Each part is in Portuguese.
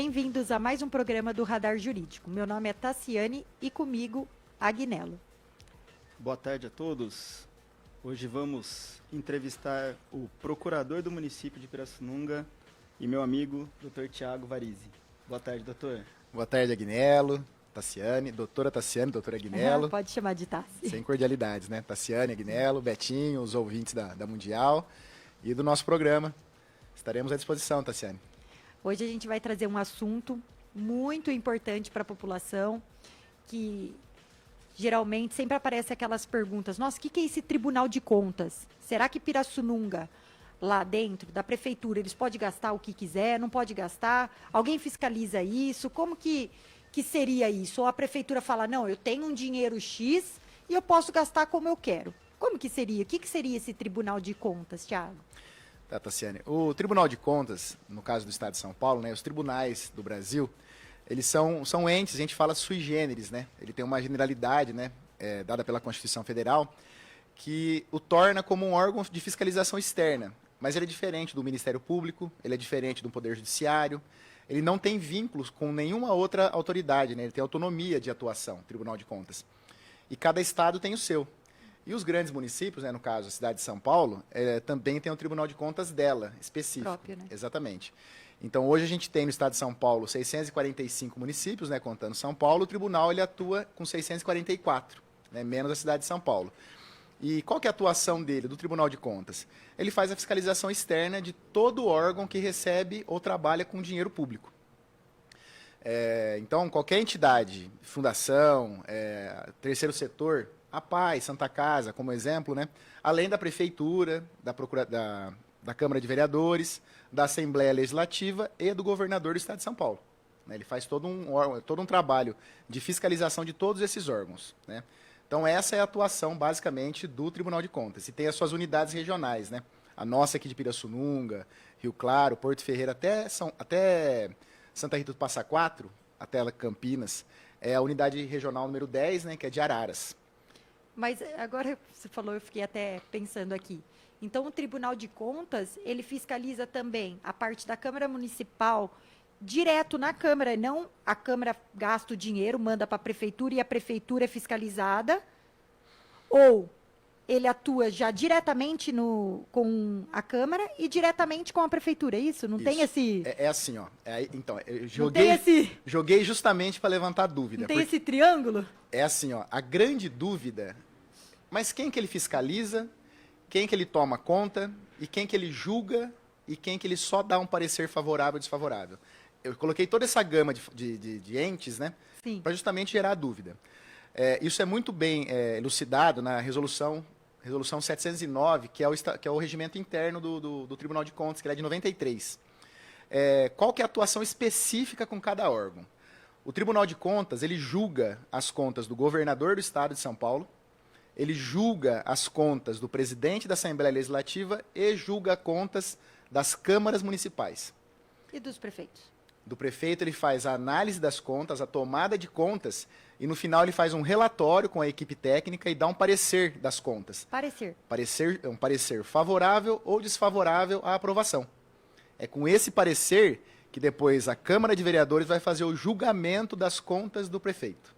bem-vindos a mais um programa do Radar Jurídico. Meu nome é Tassiane e comigo, Agnello. Boa tarde a todos. Hoje vamos entrevistar o procurador do município de Pirassununga e meu amigo, Dr. Tiago Varizzi. Boa tarde, doutor. Boa tarde, Agnello, Tassiane, doutora Agnello. Pode chamar de Tassi. Sem cordialidades, né? Tassiane, Agnello, Betinho, os ouvintes da Mundial e do nosso programa. Estaremos à disposição, Tassiane. Hoje a gente vai trazer um assunto muito importante para a população, que geralmente sempre aparece aquelas perguntas: nossa, o que é esse Tribunal de Contas? Será que Pirassununga, lá dentro da prefeitura, eles podem gastar o que quiser, não pode gastar? Alguém fiscaliza isso? Como que seria isso? Ou a prefeitura fala, não, eu tenho um dinheiro X e eu posso gastar como eu quero. Como que seria? O que seria esse Tribunal de Contas, Thiago? Tá, Tassiane. O Tribunal de Contas, no caso do Estado de São Paulo, né, os tribunais do Brasil, eles são entes, a gente fala sui generis, né? Ele tem uma generalidade, né, dada pela Constituição Federal, que o torna como um órgão de fiscalização externa. Mas ele é diferente do Ministério Público, ele é diferente do Poder Judiciário, ele não tem vínculos com nenhuma outra autoridade, né? Ele tem autonomia de atuação, Tribunal de Contas. E cada estado tem o seu. E os grandes municípios, né, no caso a cidade de São Paulo, também tem um Tribunal de Contas dela, específico. Próprio, né? Exatamente. Então, hoje a gente tem no estado de São Paulo 645 municípios, né, contando São Paulo. O tribunal ele atua com 644, né, menos a cidade de São Paulo. E qual que é a atuação dele, do Tribunal de Contas? Ele faz a fiscalização externa de todo órgão que recebe ou trabalha com dinheiro público. Então, qualquer entidade, fundação, terceiro setor, a Paz, Santa Casa, como exemplo, né? Além da Prefeitura, da Câmara de Vereadores, da Assembleia Legislativa e do governador do Estado de São Paulo. Né? Ele faz todo um trabalho de fiscalização de todos esses órgãos. Né? Então, essa é a atuação, basicamente, do Tribunal de Contas. E tem as suas unidades regionais. Né? A nossa aqui de Pirassununga, Rio Claro, Porto Ferreira, até Santa Rita do Passa Quatro, até Campinas, é a unidade regional número 10, né, que é de Araras. Mas agora você falou, eu fiquei até pensando aqui. Então, o Tribunal de Contas, ele fiscaliza também a parte da Câmara Municipal, direto na Câmara, não a Câmara gasta o dinheiro, manda para a Prefeitura e a Prefeitura é fiscalizada, ou ele atua já diretamente com a Câmara e diretamente com a Prefeitura, é isso? Não tem esse... É assim, ó. Então, eu joguei justamente para levantar dúvida. Não tem esse triângulo? É assim, ó. A grande dúvida, mas quem que ele fiscaliza, quem que ele toma conta, e quem que ele julga, e quem que ele só dá um parecer favorável ou desfavorável? Eu coloquei toda essa gama de entes, né? Para justamente gerar a dúvida. Isso é muito bem elucidado na resolução 709, que é o regimento interno do Tribunal de Contas, que ele é de 93. Qual que é a atuação específica com cada órgão? O Tribunal de Contas, ele julga as contas do governador do Estado de São Paulo, ele julga as contas do presidente da Assembleia Legislativa e julga contas das câmaras municipais. E dos prefeitos? Do prefeito, ele faz a análise das contas, a tomada de contas, e no final ele faz um relatório com a equipe técnica e dá um parecer das contas. Um parecer favorável ou desfavorável à aprovação. É com esse parecer que depois a Câmara de Vereadores vai fazer o julgamento das contas do prefeito.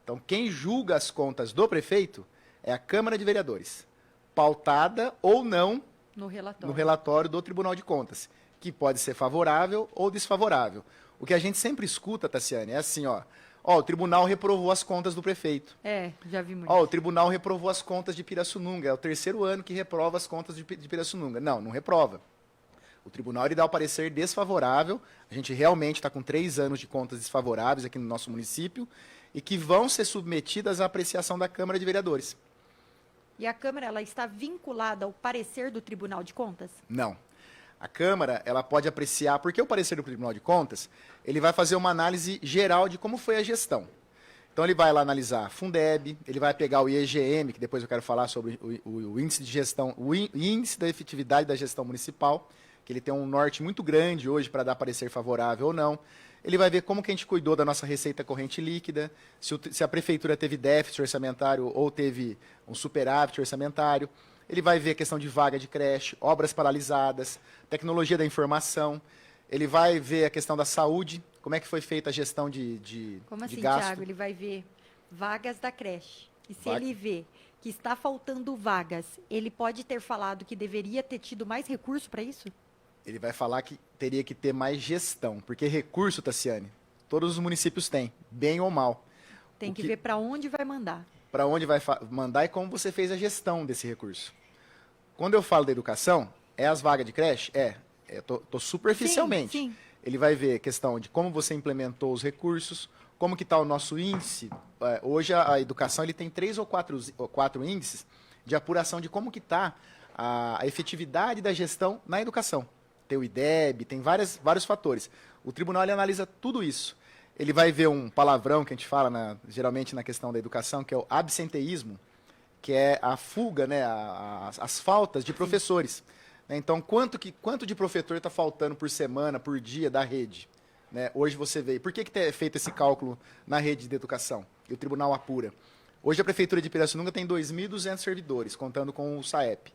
Então, quem julga as contas do prefeito é a Câmara de Vereadores, pautada ou não no relatório do Tribunal de Contas, que pode ser favorável ou desfavorável. O que a gente sempre escuta, Tassiane, é assim, ó, o tribunal reprovou as contas do prefeito. Já vi muito. O tribunal reprovou as contas de Pirassununga, é o terceiro ano que reprova as contas de Pirassununga. Não reprova. O tribunal ele dá o parecer desfavorável, a gente realmente está com 3 anos de contas desfavoráveis aqui no nosso município, e que vão ser submetidas à apreciação da Câmara de Vereadores. E a Câmara, ela está vinculada ao parecer do Tribunal de Contas? Não. A Câmara, ela pode apreciar, porque o parecer do Tribunal de Contas, ele vai fazer uma análise geral de como foi a gestão. Então, ele vai lá analisar a Fundeb, ele vai pegar o IEGM, que depois eu quero falar sobre o índice de gestão, o índice da efetividade da gestão municipal, que ele tem um norte muito grande hoje para dar parecer favorável ou não. Ele vai ver como que a gente cuidou da nossa receita corrente líquida, se a prefeitura teve déficit orçamentário ou teve um superávit orçamentário. Ele vai ver a questão de vaga de creche, obras paralisadas, tecnologia da informação. Ele vai ver a questão da saúde, como é que foi feita a gestão de Como assim, gasto. Thiago? Ele vai ver vagas da creche. E se Va- ele vê que está faltando vagas, ele pode ter falado que deveria ter tido mais recurso para isso? Ele vai falar que teria que ter mais gestão, porque recurso, Tassiane, todos os municípios têm, bem ou mal. Tem O que que- ver para onde vai mandar. Para onde vai mandar e como você fez a gestão desse recurso. Quando eu falo da educação, é as vagas de creche? Tô superficialmente. Sim, sim. Ele vai ver a questão de como você implementou os recursos, como que está o nosso índice. Hoje a educação ele tem 3 ou 4 índices de apuração de como que está a efetividade da gestão na educação. Tem o IDEB, tem vários fatores. O tribunal ele analisa tudo isso. Ele vai ver um palavrão que a gente fala geralmente na questão da educação, que é o absenteísmo, que é a fuga, né, as faltas de professores. Né? Então, quanto de professor está faltando por semana, por dia da rede? Né? Hoje você vê. Por que é feito esse cálculo na rede de educação? E o tribunal apura. Hoje a Prefeitura de Pirassununga tem 2.200 servidores, contando com o SAEP.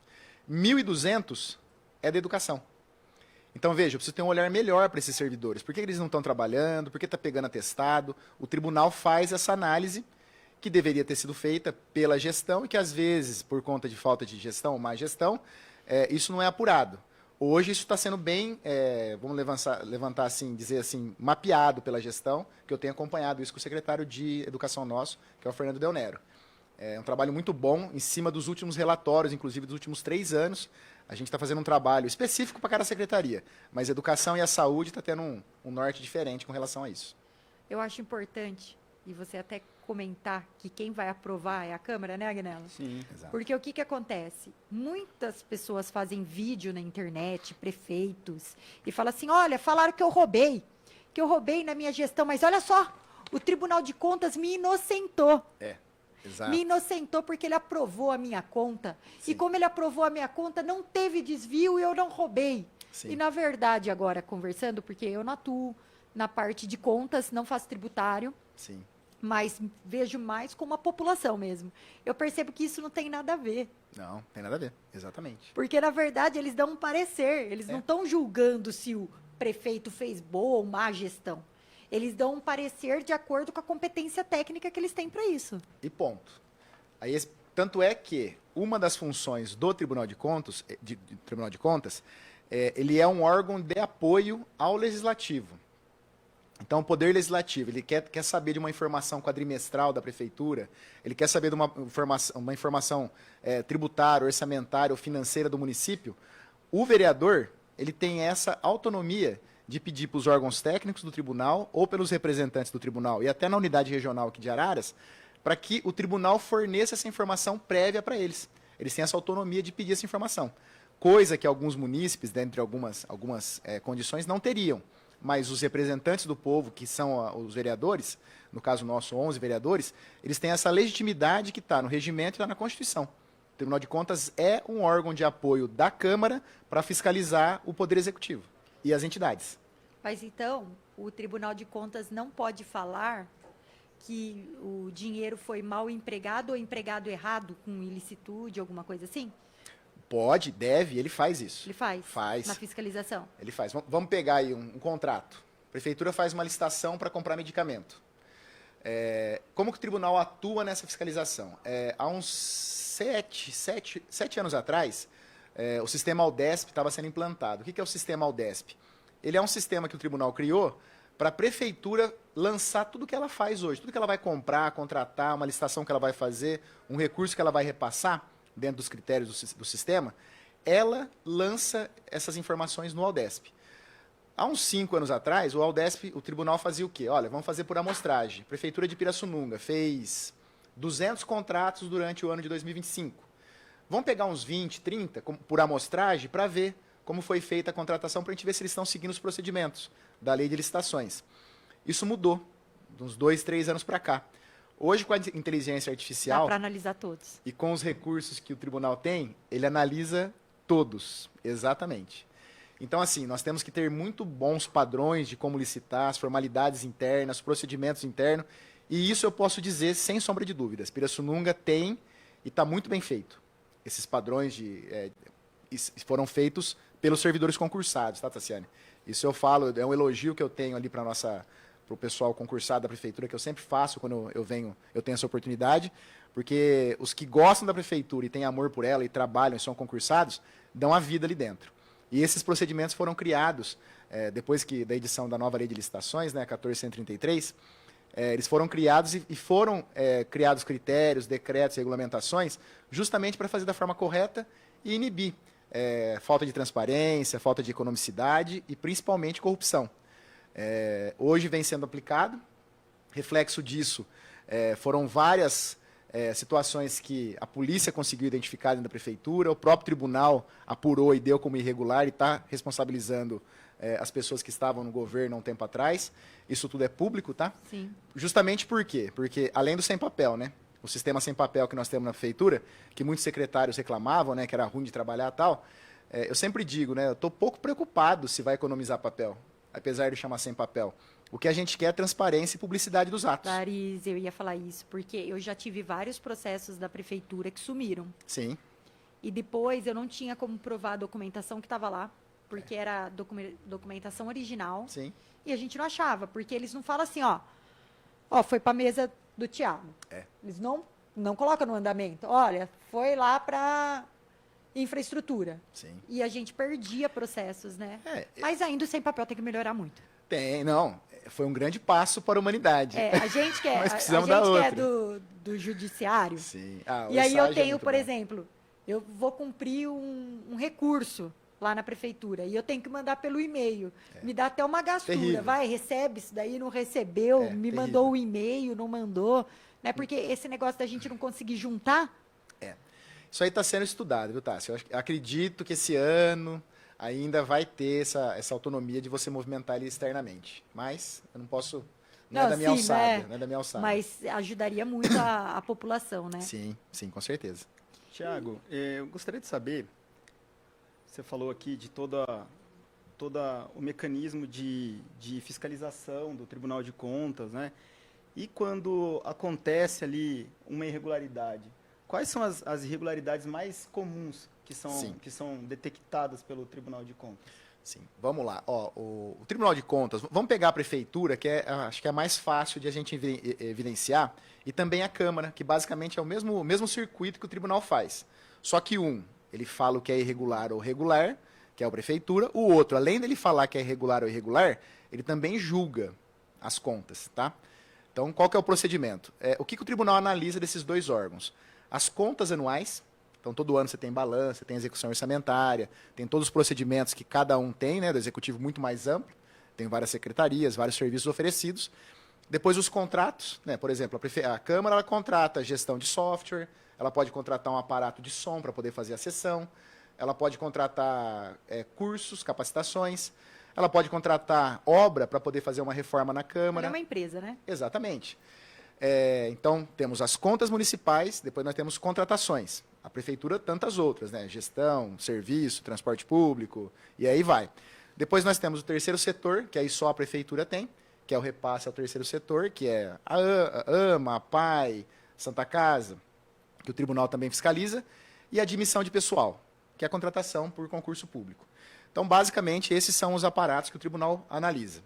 1.200 é da educação. Então, veja, eu preciso ter um olhar melhor para esses servidores. Por que eles não estão trabalhando? Por que está pegando atestado? O tribunal faz essa análise que deveria ter sido feita pela gestão e que, às vezes, por conta de falta de gestão ou má gestão, isso não é apurado. Hoje isso está sendo bem, vamos levantar assim, dizer assim, mapeado pela gestão, que eu tenho acompanhado isso com o secretário de Educação nosso, que é o Fernando Del Nero. É um trabalho muito bom, em cima dos últimos relatórios, inclusive dos últimos 3 anos. A gente está fazendo um trabalho específico para cada secretaria, mas a educação e a saúde está tendo um norte diferente com relação a isso. Eu acho importante, e você até comentar que quem vai aprovar é a Câmara, né, Agnello? Sim. Exato. Porque o que acontece? Muitas pessoas fazem vídeo na internet, prefeitos, e falam assim, olha, falaram que eu roubei na minha gestão, mas olha só, o Tribunal de Contas me inocentou. Exato. Me inocentou porque ele aprovou a minha conta. Sim. E como ele aprovou a minha conta, não teve desvio e eu não roubei. Sim. E, na verdade, agora, conversando, porque eu não atuo na parte de contas, não faço tributário, Sim. mas vejo mais como a população mesmo. Eu percebo que isso não tem nada a ver. Não, tem nada a ver. Exatamente. Porque, na verdade, eles dão um parecer. Eles não estão julgando se o prefeito fez boa ou má gestão. Eles dão um parecer de acordo com a competência técnica que eles têm para isso. E ponto. Aí, tanto é que uma das funções do Tribunal de Contas, ele é um órgão de apoio ao Legislativo. Então, o Poder Legislativo, ele quer saber de uma informação quadrimestral da Prefeitura, ele quer saber de uma informação tributária, orçamentária ou financeira do município. O vereador, ele tem essa autonomia de pedir para os órgãos técnicos do tribunal ou pelos representantes do tribunal e até na unidade regional aqui de Araras, para que o tribunal forneça essa informação prévia para eles. Eles têm essa autonomia de pedir essa informação. Coisa que alguns munícipes, dentre algumas condições, não teriam. Mas os representantes do povo, que são os vereadores, no caso nosso, 11 vereadores, eles têm essa legitimidade que está no regimento e está na Constituição. O Tribunal de Contas é um órgão de apoio da Câmara para fiscalizar o Poder Executivo e as entidades. Mas então, o Tribunal de Contas não pode falar que o dinheiro foi mal empregado ou empregado errado, com ilicitude, alguma coisa assim? Pode, deve, ele faz isso. Ele faz? Faz. Na fiscalização? Ele faz. Vamos pegar aí um contrato. A Prefeitura faz uma licitação para comprar medicamento. Como que o tribunal atua nessa fiscalização? Há uns 7 anos atrás, o sistema Aldesp estava sendo implantado. O que é o sistema Aldesp? Ele é um sistema que o tribunal criou para a prefeitura lançar tudo que ela faz hoje. Tudo que ela vai comprar, contratar, uma licitação que ela vai fazer, um recurso que ela vai repassar dentro dos critérios do sistema, ela lança essas informações no Aldesp. Há uns 5 anos atrás, o Aldesp, o tribunal fazia o quê? Olha, vamos fazer por amostragem. A Prefeitura de Pirassununga fez 200 contratos durante o ano de 2025. Vamos pegar uns 20, 30 por amostragem para ver como foi feita a contratação, para a gente ver se eles estão seguindo os procedimentos da lei de licitações. Isso mudou, de uns 2, 3 anos para cá. Hoje, com a inteligência Dá artificial para analisar todos. e com os recursos que o tribunal tem, ele analisa todos, exatamente. Então, assim, nós temos que ter muito bons padrões de como licitar, as formalidades internas, os procedimentos internos, e isso eu posso dizer sem sombra de dúvidas. Pirassununga tem e está muito bem feito. Esses padrões foram feitos pelos servidores concursados, tá, Tassiane? Isso eu falo, é um elogio que eu tenho ali para o pessoal concursado da prefeitura, que eu sempre faço quando eu tenho essa oportunidade, porque os que gostam da prefeitura e têm amor por ela e trabalham e são concursados, dão a vida ali dentro. E esses procedimentos foram criados, depois da edição da nova lei de licitações, né, 1433, eles foram criados e foram criados critérios, decretos, regulamentações, justamente para fazer da forma correta e inibir falta de transparência, falta de economicidade e principalmente corrupção. Hoje vem sendo aplicado, reflexo disso foram várias situações que a polícia conseguiu identificar dentro da prefeitura, o próprio tribunal apurou e deu como irregular e está responsabilizando as pessoas que estavam no governo há um tempo atrás. Isso tudo é público, tá? Sim. Justamente por quê? Porque além do sem papel, né? O sistema sem papel que nós temos na prefeitura, que muitos secretários reclamavam, né, que era ruim de trabalhar e tal, eu sempre digo, né, eu estou pouco preocupado se vai economizar papel, apesar de chamar sem papel. O que a gente quer é transparência e publicidade dos atos. Laris, eu ia falar isso, porque eu já tive vários processos da prefeitura que sumiram. Sim. E depois eu não tinha como provar a documentação que estava lá, porque era documentação original. Sim. E a gente não achava, porque eles não falam assim, ó, foi para a mesa do Thiago. Eles não colocam no andamento. Olha, foi lá para infraestrutura. Sim. E a gente perdia processos, né? Mas ainda o sem papel tem que melhorar muito. Foi um grande passo para a humanidade. A gente que é, Mas a precisamos gente da que é outra. do judiciário. Sim. E aí eu tenho, muito por bom. exemplo, eu vou cumprir um recurso lá na prefeitura e eu tenho que mandar pelo e-mail. Me dá até uma gastura. Terrível. Recebe isso daí, não recebeu, me terrível. mandou o e-mail, não mandou. Né? Porque esse negócio da gente não conseguir juntar. Isso aí está sendo estudado, viu, Tássio? Eu acredito que esse ano ainda vai ter essa autonomia de você movimentar ele externamente. Mas eu não posso... Não é da minha alçada. Não é da minha alçada. Mas ajudaria muito a população, né? Sim, com certeza. Tiago, eu gostaria de saber, você falou aqui de todo o mecanismo de fiscalização do Tribunal de Contas, né? E quando acontece ali uma irregularidade, quais são as irregularidades mais comuns que são detectadas pelo Tribunal de Contas? Sim, vamos lá. O Tribunal de Contas, vamos pegar a Prefeitura, que acho que é mais fácil de a gente evidenciar, e também a Câmara, que basicamente é o mesmo circuito que o Tribunal faz. Só que ele fala o que é irregular ou regular, que é a Prefeitura, o outro, além dele falar que é irregular ou irregular, ele também julga as contas, tá? Então, qual que é o procedimento? O que o Tribunal analisa desses dois órgãos? As contas anuais. Então, todo ano você tem balança, tem execução orçamentária, tem todos os procedimentos que cada um tem, né, do executivo muito mais amplo, tem várias secretarias, vários serviços oferecidos. Depois, os contratos, né, por exemplo, a Câmara ela contrata gestão de software, ela pode contratar um aparato de som para poder fazer a sessão, ela pode contratar cursos, capacitações, ela pode contratar obra para poder fazer uma reforma na Câmara. É uma empresa, né? Exatamente. Então, temos as contas municipais, depois nós temos contratações. A prefeitura, tantas outras, né? Gestão, serviço, transporte público, e aí vai. Depois nós temos o terceiro setor, que aí só a prefeitura tem, que é o repasse ao terceiro setor, que é a AMA, a PAI, Santa Casa, que o tribunal também fiscaliza, e a admissão de pessoal, que é a contratação por concurso público. Então, basicamente, esses são os aparatos que o tribunal analisa.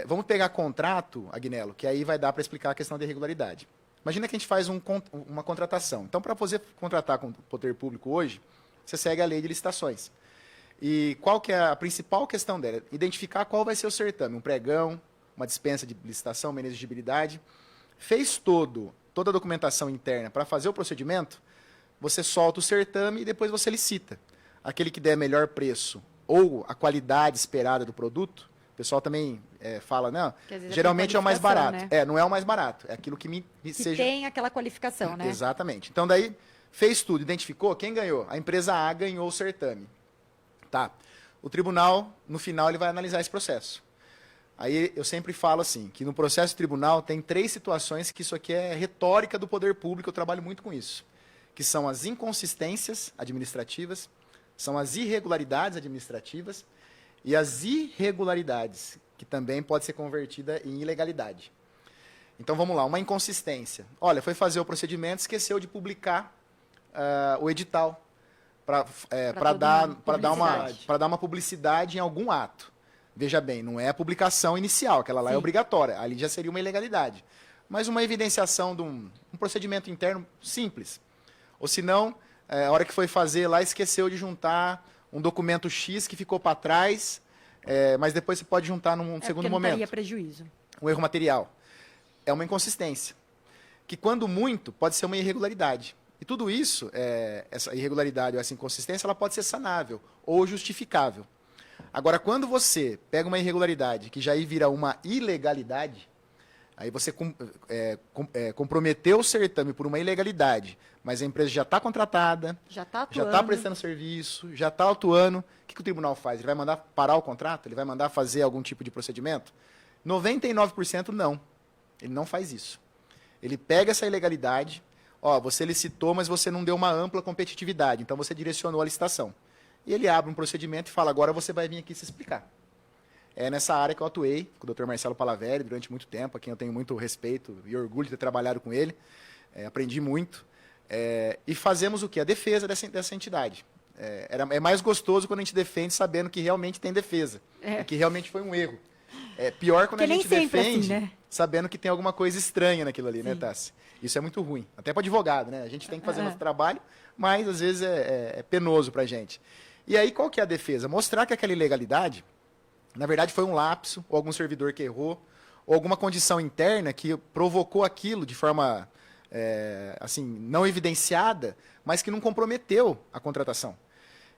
Vamos pegar contrato, Agnello, que aí vai dar para explicar a questão da irregularidade. Imagina que a gente faz uma contratação. Então, para você contratar com o poder público hoje, você segue a lei de licitações. E qual que é a principal questão dela? Identificar qual vai ser o certame. Um pregão, uma dispensa de licitação, uma inexigibilidade. Fez toda a documentação interna para fazer o procedimento, você solta o certame e depois você licita. Aquele que der melhor preço ou a qualidade esperada do produto, o pessoal também fala, não, geralmente é o mais barato. Né? Não é o mais barato, é aquilo que seja... tem aquela qualificação, né? Exatamente. Então, daí, fez tudo, identificou, quem ganhou? A empresa A ganhou o certame. Tá. O tribunal, no final, ele vai analisar esse processo. Aí, eu sempre falo assim, que no processo tribunal tem 3 situações que isso aqui é retórica do poder público, eu trabalho muito com isso, que são as inconsistências administrativas, são as irregularidades administrativas e as irregularidades, que também pode ser convertida em ilegalidade. Então, vamos lá, uma inconsistência. Olha, foi fazer o procedimento, esqueceu de publicar o edital para dar uma publicidade em algum ato. Veja bem, não é a publicação inicial, aquela lá é Sim. obrigatória, ali já seria uma ilegalidade. Mas uma evidenciação de um procedimento interno simples. Ou se não, a hora que foi fazer lá, esqueceu de juntar um documento X que ficou para trás, mas depois você pode juntar num segundo porque não momento. daria prejuízo. Um erro material. É uma inconsistência. Que quando muito, pode ser uma irregularidade. E tudo isso, essa irregularidade ou essa inconsistência, ela pode ser sanável ou justificável. Agora, quando você pega uma irregularidade que já aí vira uma ilegalidade, aí você comprometeu o certame por uma ilegalidade, mas a empresa já está contratada, Já está já atuando. está prestando serviço, já está atuando. O que o tribunal faz? Ele vai mandar parar o contrato? Ele vai mandar fazer algum tipo de procedimento? 99% não. Ele não faz isso. Ele pega essa ilegalidade, você licitou, mas você não deu uma ampla competitividade, então você direcionou a licitação. E ele abre um procedimento e fala, agora você vai vir aqui se explicar. É nessa área que eu atuei com o Dr. Marcelo Palaveri durante muito tempo, a quem eu tenho muito respeito e orgulho de ter trabalhado com ele. Aprendi muito. E fazemos o quê? A defesa dessa entidade. É mais gostoso quando a gente defende sabendo que realmente tem defesa, que realmente foi um erro. É pior quando Porque a gente nem sempre defende assim, né? sabendo que tem alguma coisa estranha naquilo ali, Sim. né, Tassi? Isso é muito ruim. Até para advogado, né? A gente tem que fazer nosso trabalho, mas às vezes é penoso para a gente. E aí, qual que é a defesa? Mostrar que aquela ilegalidade, na verdade, foi um lapso, ou algum servidor que errou, ou alguma condição interna que provocou aquilo de forma, assim, não evidenciada, mas que não comprometeu a contratação.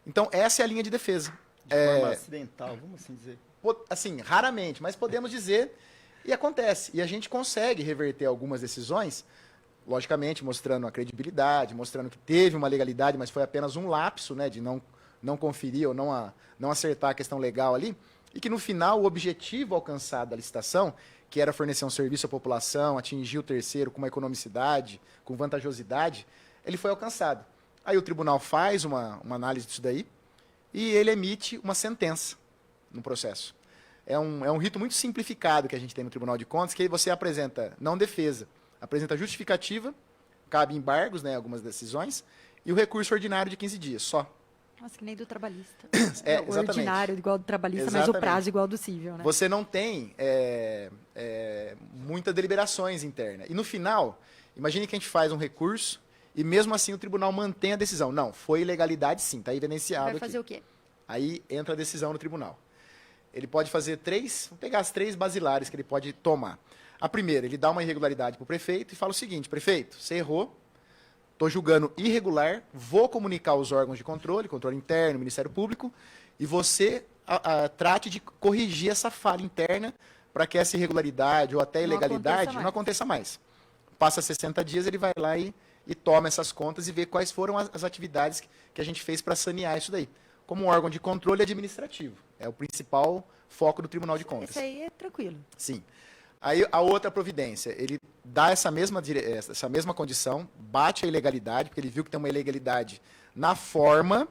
Então, essa é a linha de defesa. De forma acidental, vamos assim dizer. Assim, raramente, mas podemos dizer, e acontece. E a gente consegue reverter algumas decisões, logicamente, mostrando a credibilidade, mostrando que teve uma legalidade, mas foi apenas um lapso, né, de não conferir ou não acertar a questão legal ali, e que no final o objetivo alcançado da licitação, que era fornecer um serviço à população, atingir o terceiro com uma economicidade, com vantajosidade, ele foi alcançado. Aí o tribunal faz uma análise disso daí e ele emite uma sentença no processo. É um rito muito simplificado que a gente tem no Tribunal de Contas, que aí você apresenta, não defesa, apresenta justificativa, cabe embargos, né, algumas decisões, e o recurso ordinário de 15 dias, só. Nossa, que nem do trabalhista. O Exatamente. ordinário igual do trabalhista, mas Exatamente. o prazo igual do civil, né? Você não tem muitas deliberações internas. E no final, imagine que a gente faz um recurso e mesmo assim o tribunal mantém a decisão. Não, foi ilegalidade sim, está evidenciado Vai fazer aqui. o quê? Aí entra a decisão no tribunal. Ele pode fazer vou pegar as 3 basilares que ele pode tomar. A primeira, ele dá uma irregularidade para o prefeito e fala o seguinte, prefeito, você errou, estou julgando irregular, vou comunicar aos órgãos de controle interno, Ministério Público, e você trate de corrigir essa falha interna para que essa irregularidade ou até ilegalidade não aconteça mais. Passa 60 dias, ele vai lá e toma essas contas e vê quais foram as atividades que a gente fez para sanear isso daí. Como um órgão de controle administrativo. É o principal foco do Tribunal de Contas. Isso aí é tranquilo. Sim. Aí a outra providência, ele dá essa mesma condição, bate a ilegalidade, porque ele viu que tem uma ilegalidade na forma,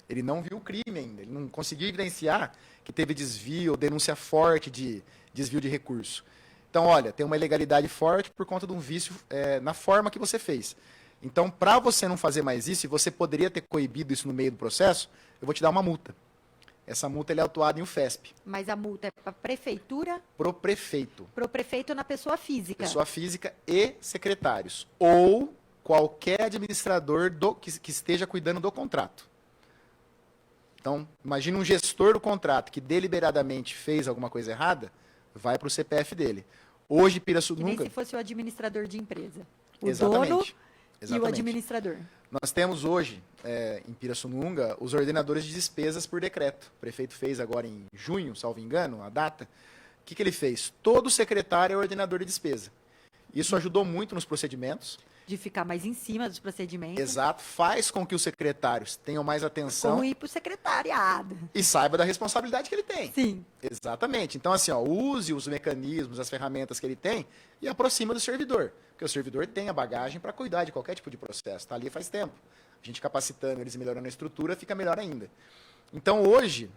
ele não viu o crime ainda, ele não conseguiu evidenciar que teve desvio ou denúncia forte de desvio de recurso. Então, olha, tem uma ilegalidade forte por conta de um vício na forma que você fez. Então, para você não fazer mais isso, e você poderia ter coibido isso no meio do processo, eu vou te dar uma multa. Essa multa é autuada em UFESP. Mas a multa é para a prefeitura? Pro prefeito. Para o prefeito na pessoa física. Pessoa física e secretários. Ou qualquer administrador que esteja cuidando do contrato. Então, imagine um gestor do contrato que deliberadamente fez alguma coisa errada, vai para o CPF dele. Hoje, Que nem Pirassununga... se fosse o administrador de empresa. O Exatamente. dono Exatamente. e o administrador. Nós temos hoje, em Pirassununga, os ordenadores de despesas por decreto. O prefeito fez agora em junho, salvo engano, a data. O que ele fez? Todo secretário é ordenador de despesa. Isso ajudou muito nos procedimentos. De ficar mais em cima dos procedimentos. Exato. Faz com que os secretários tenham mais atenção Como ir para o secretariado. e saiba da responsabilidade que ele tem. Sim. Exatamente. Então, assim, use os mecanismos, as ferramentas que ele tem e aproxima do servidor. Porque o servidor tem a bagagem para cuidar de qualquer tipo de processo. Está ali faz tempo. A gente capacitando eles e melhorando a estrutura, fica melhor ainda. Então, hoje,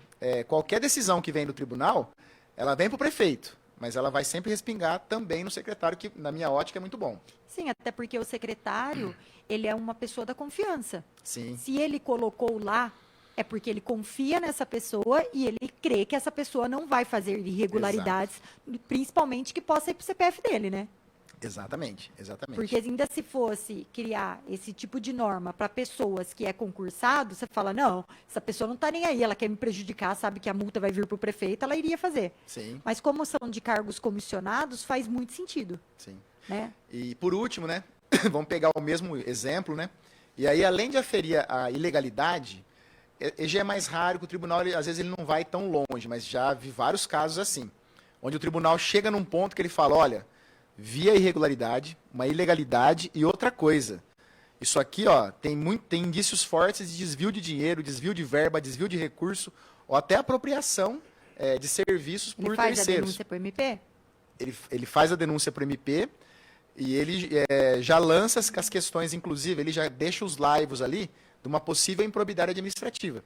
qualquer decisão que vem do tribunal, ela vem para o prefeito, mas ela vai sempre respingar também no secretário, que, na minha ótica, é muito bom. Sim, até porque o secretário, ele é uma pessoa da confiança. Sim. Se ele colocou lá, É porque ele confia nessa pessoa e ele crê que essa pessoa não vai fazer irregularidades, principalmente que possa ir para o CPF dele, né? Exatamente, exatamente. Porque ainda se fosse criar esse tipo de norma para pessoas que é concursado, você fala, não, essa pessoa não está nem aí, ela quer me prejudicar, sabe que a multa vai vir para o prefeito, ela iria fazer. Sim. Mas como são de cargos comissionados, faz muito sentido. Sim. Né? E por último, né, vamos pegar o mesmo exemplo, né? E aí, além de aferir a ilegalidade, já é mais raro que o tribunal, às vezes, ele não vai tão longe, mas já vi vários casos assim, onde o tribunal chega num ponto que ele fala, olha, via irregularidade, uma ilegalidade e outra coisa. Isso aqui, ó, tem indícios fortes de desvio de dinheiro, desvio de verba, desvio de recurso, ou até apropriação de serviços por terceiros. Ele faz a denúncia para o MP? Ele faz a denúncia para o MP e ele já lança as questões, inclusive, ele já deixa os laivos ali de uma possível improbidade administrativa,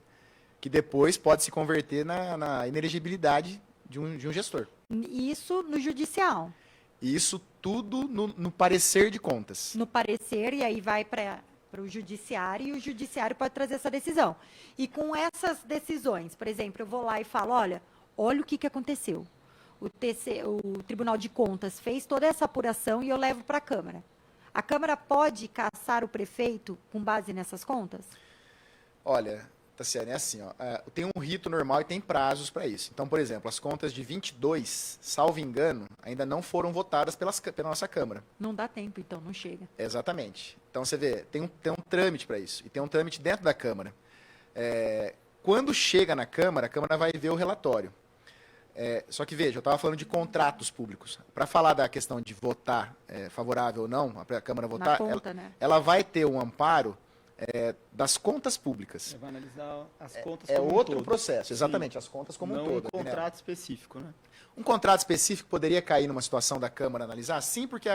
que depois pode se converter na inelegibilidade de um gestor. Isso no judicial. E isso tudo no parecer de contas. No parecer, e aí vai para o judiciário, e o judiciário pode trazer essa decisão. E com essas decisões, por exemplo, eu vou lá e falo, olha o que aconteceu. O Tribunal de Contas fez toda essa apuração e eu levo para a Câmara. A Câmara pode cassar o prefeito com base nessas contas? Olha, Tassiane, é assim, ó, tem um rito normal e tem prazos para isso. Então, por exemplo, as contas de 22, salvo engano, ainda não foram votadas pela nossa Câmara. Não dá tempo, então, não chega. Exatamente. Então, você vê, tem um trâmite para isso, e tem um trâmite dentro da Câmara. Quando chega na Câmara, a Câmara vai ver o relatório. Só que, veja, eu estava falando de contratos públicos. Para falar da questão de votar favorável ou não, a Câmara votar, ela vai ter um amparo das contas públicas. Vai analisar as contas como um outro todo. processo, exatamente, sim. As contas como não um todo. Um contrato específico, né? Um contrato específico poderia cair numa situação da Câmara analisar? Sim, porque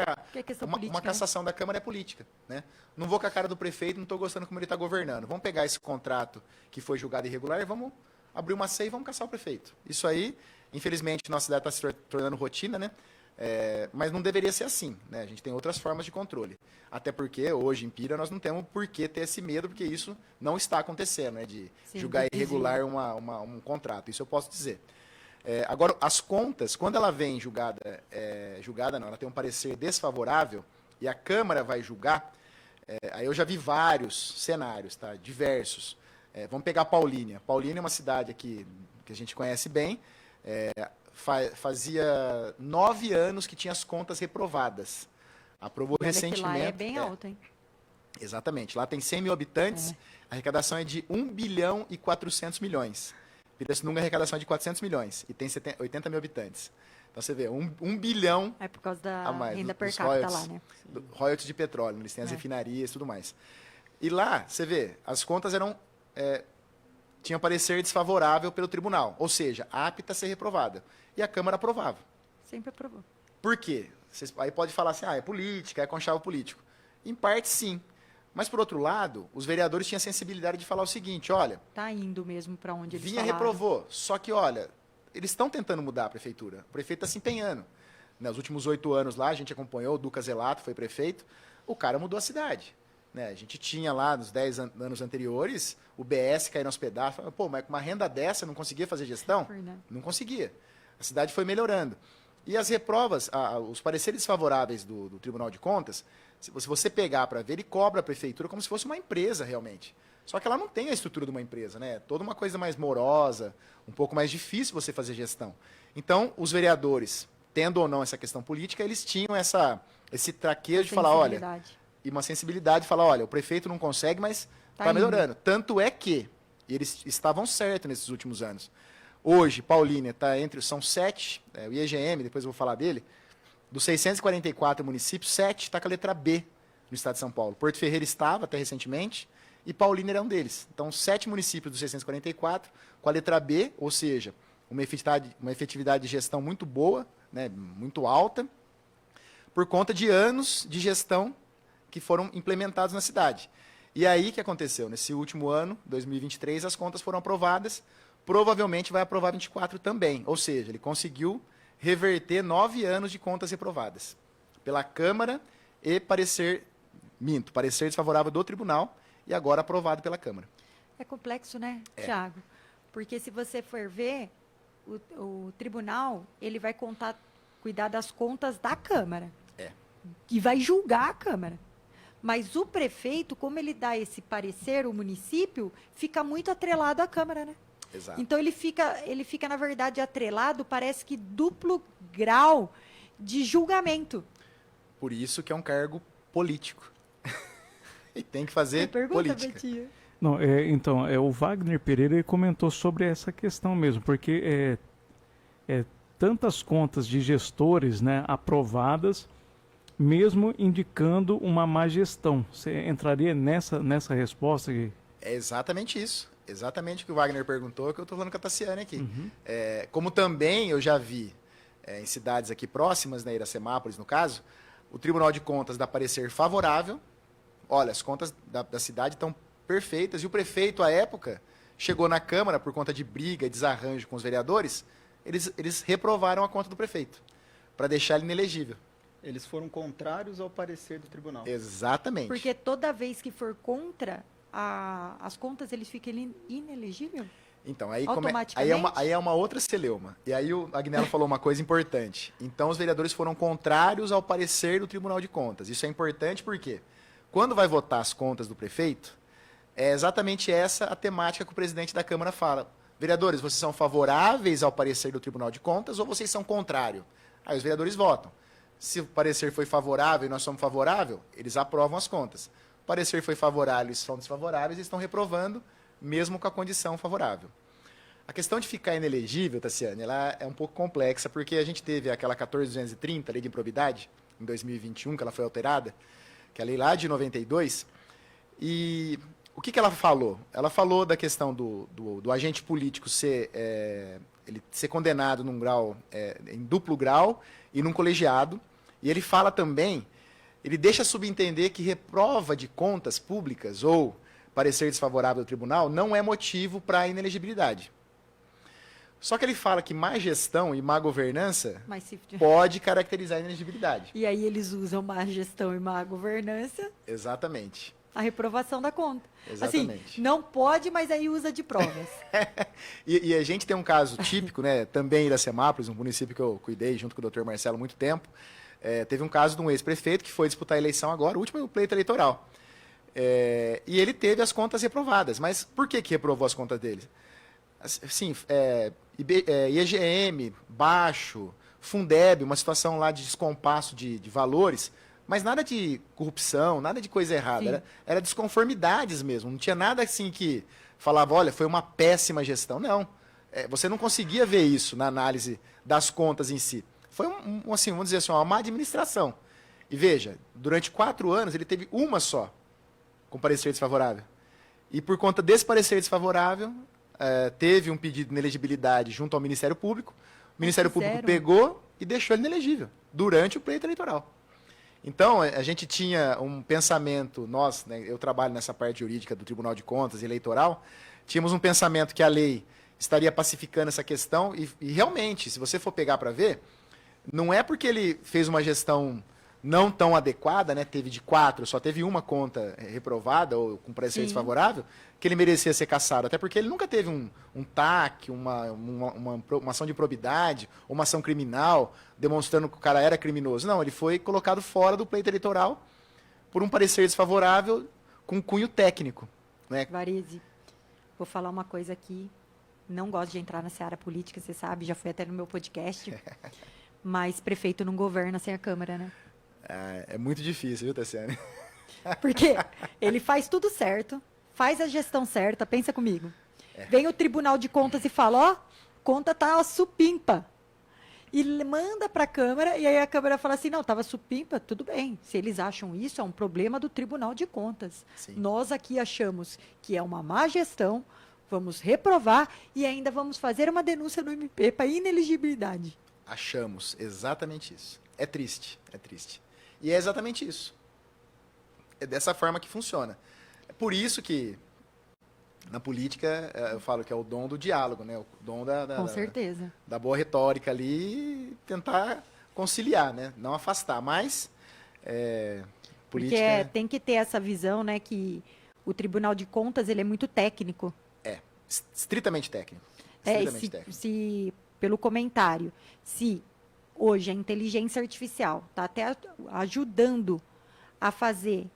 uma cassação da Câmara é política. Né? Não vou com a cara do prefeito, não estou gostando como ele está governando. Vamos pegar esse contrato que foi julgado irregular e vamos abrir uma ceia e vamos caçar o prefeito. Isso aí, infelizmente, nossa cidade está se tornando rotina, né? Mas não deveria ser assim, né? A gente tem outras formas de controle. Até porque, hoje, em Pira, nós não temos por que ter esse medo, porque isso não está acontecendo, né? De julgar irregular um contrato. Isso eu posso dizer. Agora, as contas, quando ela vem julgada não, ela tem um parecer desfavorável e a Câmara vai julgar, aí eu já vi vários cenários, tá? Diversos. Vamos pegar Paulínia. Paulínia é uma cidade aqui que a gente conhece bem, fazia 9 anos que tinha as contas reprovadas. Aprovou recentemente. Lá é bem alto, hein? Exatamente. Lá tem 100 mil habitantes, a arrecadação é de 1 bilhão e 400 milhões. Pirassununga, a arrecadação é de 400 milhões e tem 80 mil habitantes. Então você vê, 1 bilhão é por causa da renda per capita royalties, lá, né? Royalties de petróleo, eles têm as refinarias e tudo mais. E lá, você vê, as contas tinham parecer desfavorável pelo tribunal, ou seja, apta a ser reprovada. E a Câmara aprovava. Sempre aprovou. Por quê? Aí pode falar assim, é política, é conchavo político. Em parte, sim. Mas, por outro lado, os vereadores tinham a sensibilidade de falar o seguinte, olha... Está indo mesmo para onde eles falaram. Reprovou, só que, olha, eles estão tentando mudar a prefeitura. O prefeito está se empenhando. Nos últimos 8 anos lá, a gente acompanhou, o Duca Zelato foi prefeito, o cara mudou a cidade. Né? A gente tinha lá, nos 10 anos anteriores, o BS caindo aos pedaços. Pô, mas com uma renda dessa, não conseguia fazer gestão? Não conseguia. A cidade foi melhorando. E as reprovas, os pareceres favoráveis do Tribunal de Contas, se você pegar para ver, ele cobra a prefeitura como se fosse uma empresa realmente. Só que ela não tem a estrutura de uma empresa, né? Toda uma coisa mais morosa, um pouco mais difícil você fazer gestão. Então, os vereadores, tendo ou não essa questão política, eles tinham esse traquejo de falar, olha... E uma sensibilidade de falar, olha, o prefeito não consegue, mas está melhorando. Tanto é que eles estavam certos nesses últimos anos. Hoje, Paulínia está são 7, o IEGM, depois eu vou falar dele, dos 644 municípios, 7 está com a letra B no estado de São Paulo. Porto Ferreira estava até recentemente e Paulínia era um deles. Então, 7 municípios dos 644 com a letra B, ou seja, uma efetividade de gestão muito boa, né, muito alta, por conta de anos de gestão que foram implementados na cidade. E aí, o que aconteceu? Nesse último ano, 2023, as contas foram aprovadas, provavelmente vai aprovar 24 também. Ou seja, ele conseguiu reverter 9 anos de contas reprovadas pela Câmara e parecer desfavorável do Tribunal e agora aprovado pela Câmara. É complexo, né, Thiago? Porque se você for ver, o tribunal, ele vai cuidar das contas da Câmara. E vai julgar a Câmara. Mas o prefeito, como ele dá esse parecer, o município, fica muito atrelado à Câmara, né? Exato. Então, ele fica, na verdade, atrelado, parece que duplo grau de julgamento. Por isso que é um cargo político. E tem que fazer Pergunta, política. Betinho. Não, então, o Wagner Pereira ele comentou sobre essa questão mesmo, porque tantas contas de gestores, né, aprovadas, mesmo indicando uma má gestão. Você entraria nessa resposta? É exatamente isso. Exatamente o que o Wagner perguntou, que eu estou falando com a Tassiane aqui. Como também eu já vi em cidades aqui próximas, né, Iracemápolis no caso, o Tribunal de Contas dá parecer favorável. Olha, as contas da cidade estão perfeitas. E o prefeito, à época, chegou na Câmara por conta de briga e desarranjo com os vereadores, eles reprovaram a conta do prefeito, para deixar ele inelegível. Eles foram contrários ao parecer do tribunal. Exatamente. Porque toda vez que for contra as contas, eles ficam inelegível? Então, aí, Automaticamente? aí é uma outra celeuma. E aí o Agnello falou uma coisa importante. Então, os vereadores foram contrários ao parecer do Tribunal de Contas. Isso é importante porque, quando vai votar as contas do prefeito, é exatamente essa a temática que o presidente da Câmara fala. Vereadores, vocês são favoráveis ao parecer do Tribunal de Contas ou vocês são contrários? Aí os vereadores votam. Se o parecer foi favorável e nós somos favoráveis, eles aprovam as contas. O parecer foi favorável e eles são desfavoráveis, eles estão reprovando, mesmo com a condição favorável. A questão de ficar inelegível, Tassiane, ela é um pouco complexa, porque a gente teve aquela 14.230, Lei de Improbidade, em 2021, que ela foi alterada, que é a lei lá de 92, e o que ela falou? Ela falou da questão do agente político ele ser condenado num grau, em duplo grau e num colegiado, e ele fala também, ele deixa subentender que reprova de contas públicas ou parecer desfavorável do tribunal não é motivo para inelegibilidade. Só que ele fala que má gestão e má governança pode caracterizar a inelegibilidade. E aí eles usam má gestão e má governança. Exatamente. A reprovação da conta. Exatamente. Assim, não pode, mas aí usa de provas. E a gente tem um caso típico, né, também em Iracemápolis, um município que eu cuidei junto com o Dr. Marcelo há muito tempo. Teve um caso de um ex-prefeito que foi disputar a eleição agora, o último pleito eleitoral. E ele teve as contas reprovadas. Mas por que reprovou as contas dele? Assim, IGM, baixo, Fundeb, uma situação lá de descompasso de valores, mas nada de corrupção, nada de coisa errada. Era desconformidades mesmo. Não tinha nada assim que falava, olha, foi uma péssima gestão. Não. Você não conseguia ver isso na análise das contas em si. Foi, assim, vamos dizer assim, uma má administração. E veja, durante 4 anos ele teve uma só com parecer desfavorável. E por conta desse parecer desfavorável, teve um pedido de inelegibilidade junto ao Ministério Público. O Ministério Público pegou e deixou ele inelegível durante o pleito eleitoral. Então, a gente tinha um pensamento, nós, né, eu trabalho nessa parte jurídica do Tribunal de Contas e eleitoral, tínhamos um pensamento que a lei estaria pacificando essa questão e realmente, se você for pegar para ver, não é porque ele fez uma gestão não tão adequada, né, teve de 4, só teve uma conta reprovada ou com parecer desfavorável, que ele merecia ser cassado. Até porque ele nunca teve um TAC, uma ação de improbidade, uma ação criminal, demonstrando que o cara era criminoso. Não, ele foi colocado fora do pleito eleitoral por um parecer desfavorável com cunho técnico. Né? Varize, vou falar uma coisa aqui. Não gosto de entrar na seara política, você sabe, já foi até no meu podcast. Mas prefeito não governa sem a Câmara, né? É muito difícil, viu, Tassiane? Porque ele faz tudo certo, faz a gestão certa, pensa comigo. Vem o Tribunal de Contas e fala, conta tá supimpa. E manda para a Câmara, e aí a Câmara fala assim, não, estava supimpa, tudo bem. Se eles acham isso, é um problema do Tribunal de Contas. Sim. Nós aqui achamos que é uma má gestão, vamos reprovar e ainda vamos fazer uma denúncia no MP para inelegibilidade. Achamos exatamente isso. É triste, é triste. E é exatamente isso. É dessa forma que funciona. É por isso que, na política, eu falo que é o dom do diálogo, né? O dom Com certeza. Da boa retórica ali, tentar conciliar, né? Não afastar, mas política... Porque tem que ter essa visão, né, que o Tribunal de Contas ele é muito técnico. Estritamente técnico. É, Estritamente técnico. pelo comentário, se hoje a inteligência artificial está até ajudando a fazer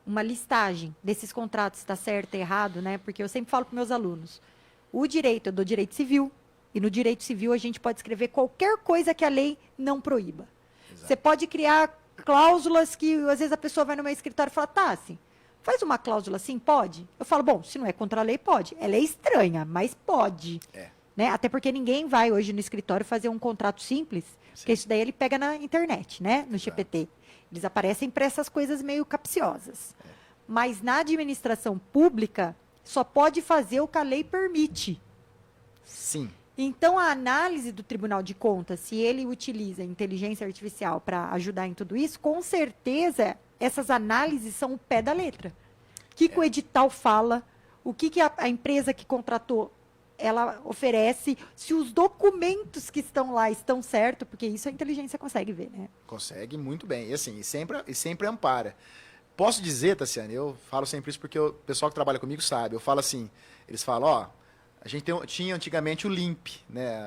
uma listagem desses contratos, está certo, errado, né? Porque eu sempre falo para meus alunos, o direito é do direito civil, e no direito civil a gente pode escrever qualquer coisa que a lei não proíba. Exato. Você pode criar cláusulas que, às vezes, a pessoa vai no meu escritório e fala, Tassi, faz uma cláusula assim, pode? Eu falo, bom, se não é contra a lei, pode. Ela é estranha, mas pode. Né? Até porque ninguém vai hoje no escritório fazer um contrato simples, porque isso daí ele pega na internet, né? No GPT. Eles aparecem para essas coisas meio capciosas. Mas na administração pública, só pode fazer o que a lei permite. Sim. Então, a análise do Tribunal de Contas, se ele utiliza inteligência artificial para ajudar em tudo isso, com certeza essas análises são o pé da letra. O que o edital fala, o que a empresa que contratou ela oferece, se os documentos que estão lá estão certos, porque isso a inteligência consegue ver, né? Consegue muito bem. E assim, sempre ampara. Posso dizer, Tassiane, eu falo sempre isso porque o pessoal que trabalha comigo sabe. Eu falo assim, eles falam, ó, a gente tinha antigamente o LIMP, né,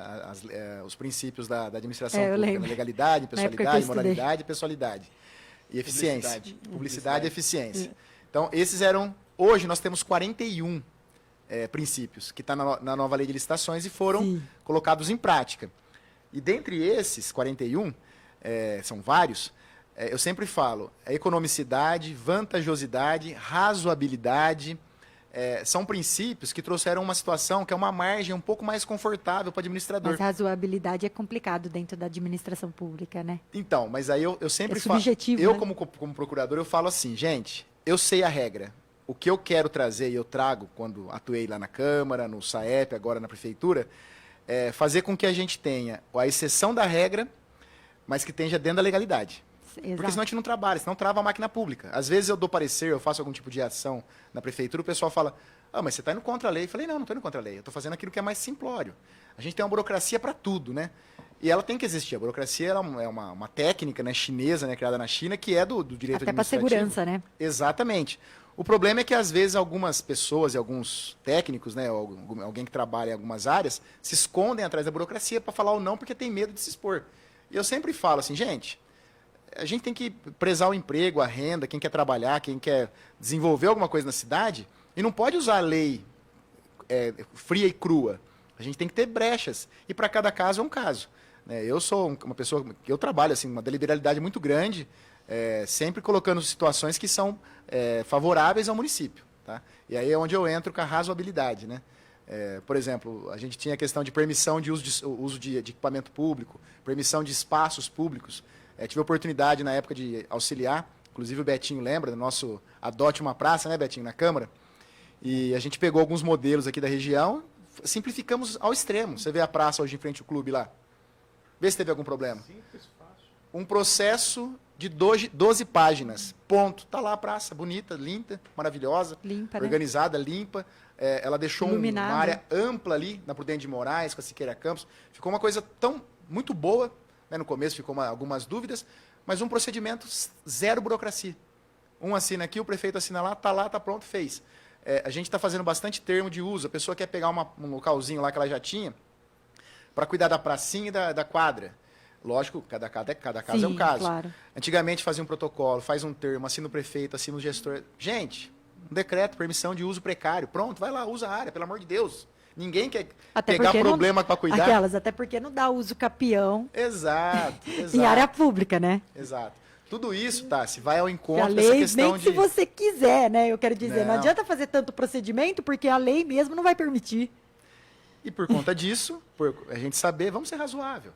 os princípios da administração pública, né, legalidade, impessoalidade, moralidade, pessoalidade e eficiência. Publicidade e eficiência. Então, esses eram, hoje nós temos 41 princípios que está na nova lei de licitações e foram colocados em prática. E dentre esses 41, são vários, eu sempre falo, economicidade, vantajosidade, razoabilidade, são princípios que trouxeram uma situação que é uma margem um pouco mais confortável para o administrador. Mas razoabilidade é complicado dentro da administração pública, né? Então, mas aí eu sempre falo, subjetivo, eu né? como procurador, eu falo assim, gente, eu sei a regra. O que eu quero trazer e eu trago quando atuei lá na Câmara, no SAEP, agora na Prefeitura, é fazer com que a gente tenha a exceção da regra, mas que esteja dentro da legalidade. Exato. Porque senão a gente não trabalha, senão trava a máquina pública. Às vezes eu dou parecer, eu faço algum tipo de ação na Prefeitura, o pessoal fala, mas você está indo contra a lei. Eu falei, não estou indo contra a lei, eu estou fazendo aquilo que é mais simplório. A gente tem uma burocracia para tudo, né? E ela tem que existir. A burocracia ela é uma técnica, né, chinesa, né, criada na China, que é do direito até administrativo. para segurança, né? Exatamente. O problema é que, às vezes, algumas pessoas e alguns técnicos, né, alguém que trabalha em algumas áreas, se escondem atrás da burocracia para falar ou não porque tem medo de se expor. E eu sempre falo assim, gente, a gente tem que prezar o emprego, a renda, quem quer trabalhar, quem quer desenvolver alguma coisa na cidade, e não pode usar a lei fria e crua. A gente tem que ter brechas. E para cada caso é um caso. Né? Eu sou uma pessoa que eu trabalho assim, uma deliberalidade muito grande, sempre colocando situações que são favoráveis ao município. Tá? E aí é onde eu entro com a razoabilidade. Né? Por exemplo, a gente tinha a questão de permissão de uso de equipamento público, permissão de espaços públicos. Tive a oportunidade, na época, de auxiliar, inclusive o Betinho lembra, do nosso Adote uma Praça, né, Betinho, na Câmara. E a gente pegou alguns modelos aqui da região, simplificamos ao extremo. Você vê a praça hoje em frente ao clube lá. Vê se teve algum problema. Simples, fácil. Um processo de 12 páginas. Ponto. Está lá a praça, bonita, limpa, maravilhosa, Limpa, organizada, limpa. Ela deixou uma área ampla ali, na Prudente de Moraes, com a Siqueira Campos. Ficou uma coisa muito boa. Né? No começo ficou algumas dúvidas, mas um procedimento zero burocracia. Um assina aqui, o prefeito assina lá, está pronto, fez. A gente está fazendo bastante termo de uso. A pessoa quer pegar um localzinho lá que ela já tinha para cuidar da pracinha e da quadra. Lógico, cada caso é um caso. Claro. Antigamente fazia um protocolo, faz um termo, assina o prefeito, assina o gestor. Gente, um decreto, permissão de uso precário. Pronto, vai lá, usa a área, pelo amor de Deus. Ninguém quer pegar problema para cuidar. Até porque não dá uso capião Exato. em área pública, né? Exato. Tudo isso, Tassi, vai ao encontro a lei, dessa questão nem se você quiser, né? Eu quero dizer, não Não. adianta fazer tanto procedimento, porque a lei mesmo não vai permitir. E por conta disso, por a gente saber, vamos ser razoável.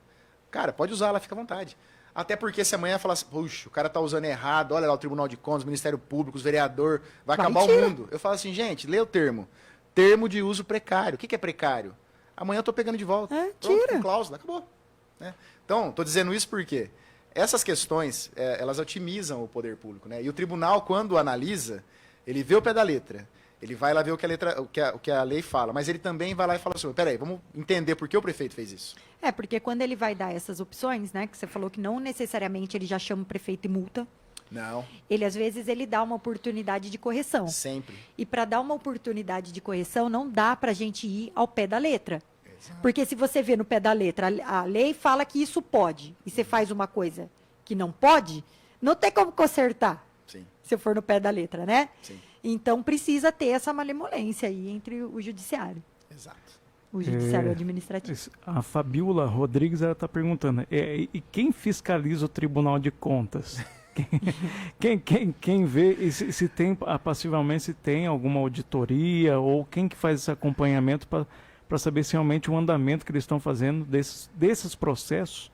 Cara, pode usar, ela fica à vontade. Até porque se amanhã falar assim, puxa, o cara tá usando errado, olha lá o Tribunal de Contas, o Ministério Público, os vereadores, vai acabar tira. o mundo. Eu falo assim, gente, lê o termo. Termo de uso precário. O que é precário? Amanhã eu tô pegando de volta. Pronto, Tira. com cláusula, acabou. Né? Então, estou dizendo isso porque essas questões, elas otimizam o poder público. Né? E o tribunal, quando analisa, ele vê o pé da letra. Ele vai lá ver o que a lei fala. Mas ele também vai lá e fala assim, peraí, vamos entender por que o prefeito fez isso. Porque quando ele vai dar essas opções, né? Que você falou que não necessariamente ele já chama o prefeito e multa. Não, Ele, às vezes, ele dá uma oportunidade de correção. sempre. E para dar uma oportunidade de correção, não dá para a gente ir ao pé da letra. Porque se você vê no pé da letra, a lei fala que isso pode, e você faz uma coisa que não pode, não tem como consertar, Sim, se for no pé da letra, né? sim, Então, precisa ter essa malemolência aí entre o judiciário, exato. o judiciário administrativo. A Fabiola Rodrigues está perguntando, e quem fiscaliza o Tribunal de Contas? Quem vê, e se tem, passivelmente, se tem alguma auditoria, ou quem que faz esse acompanhamento para saber se realmente o andamento que eles estão fazendo desses processos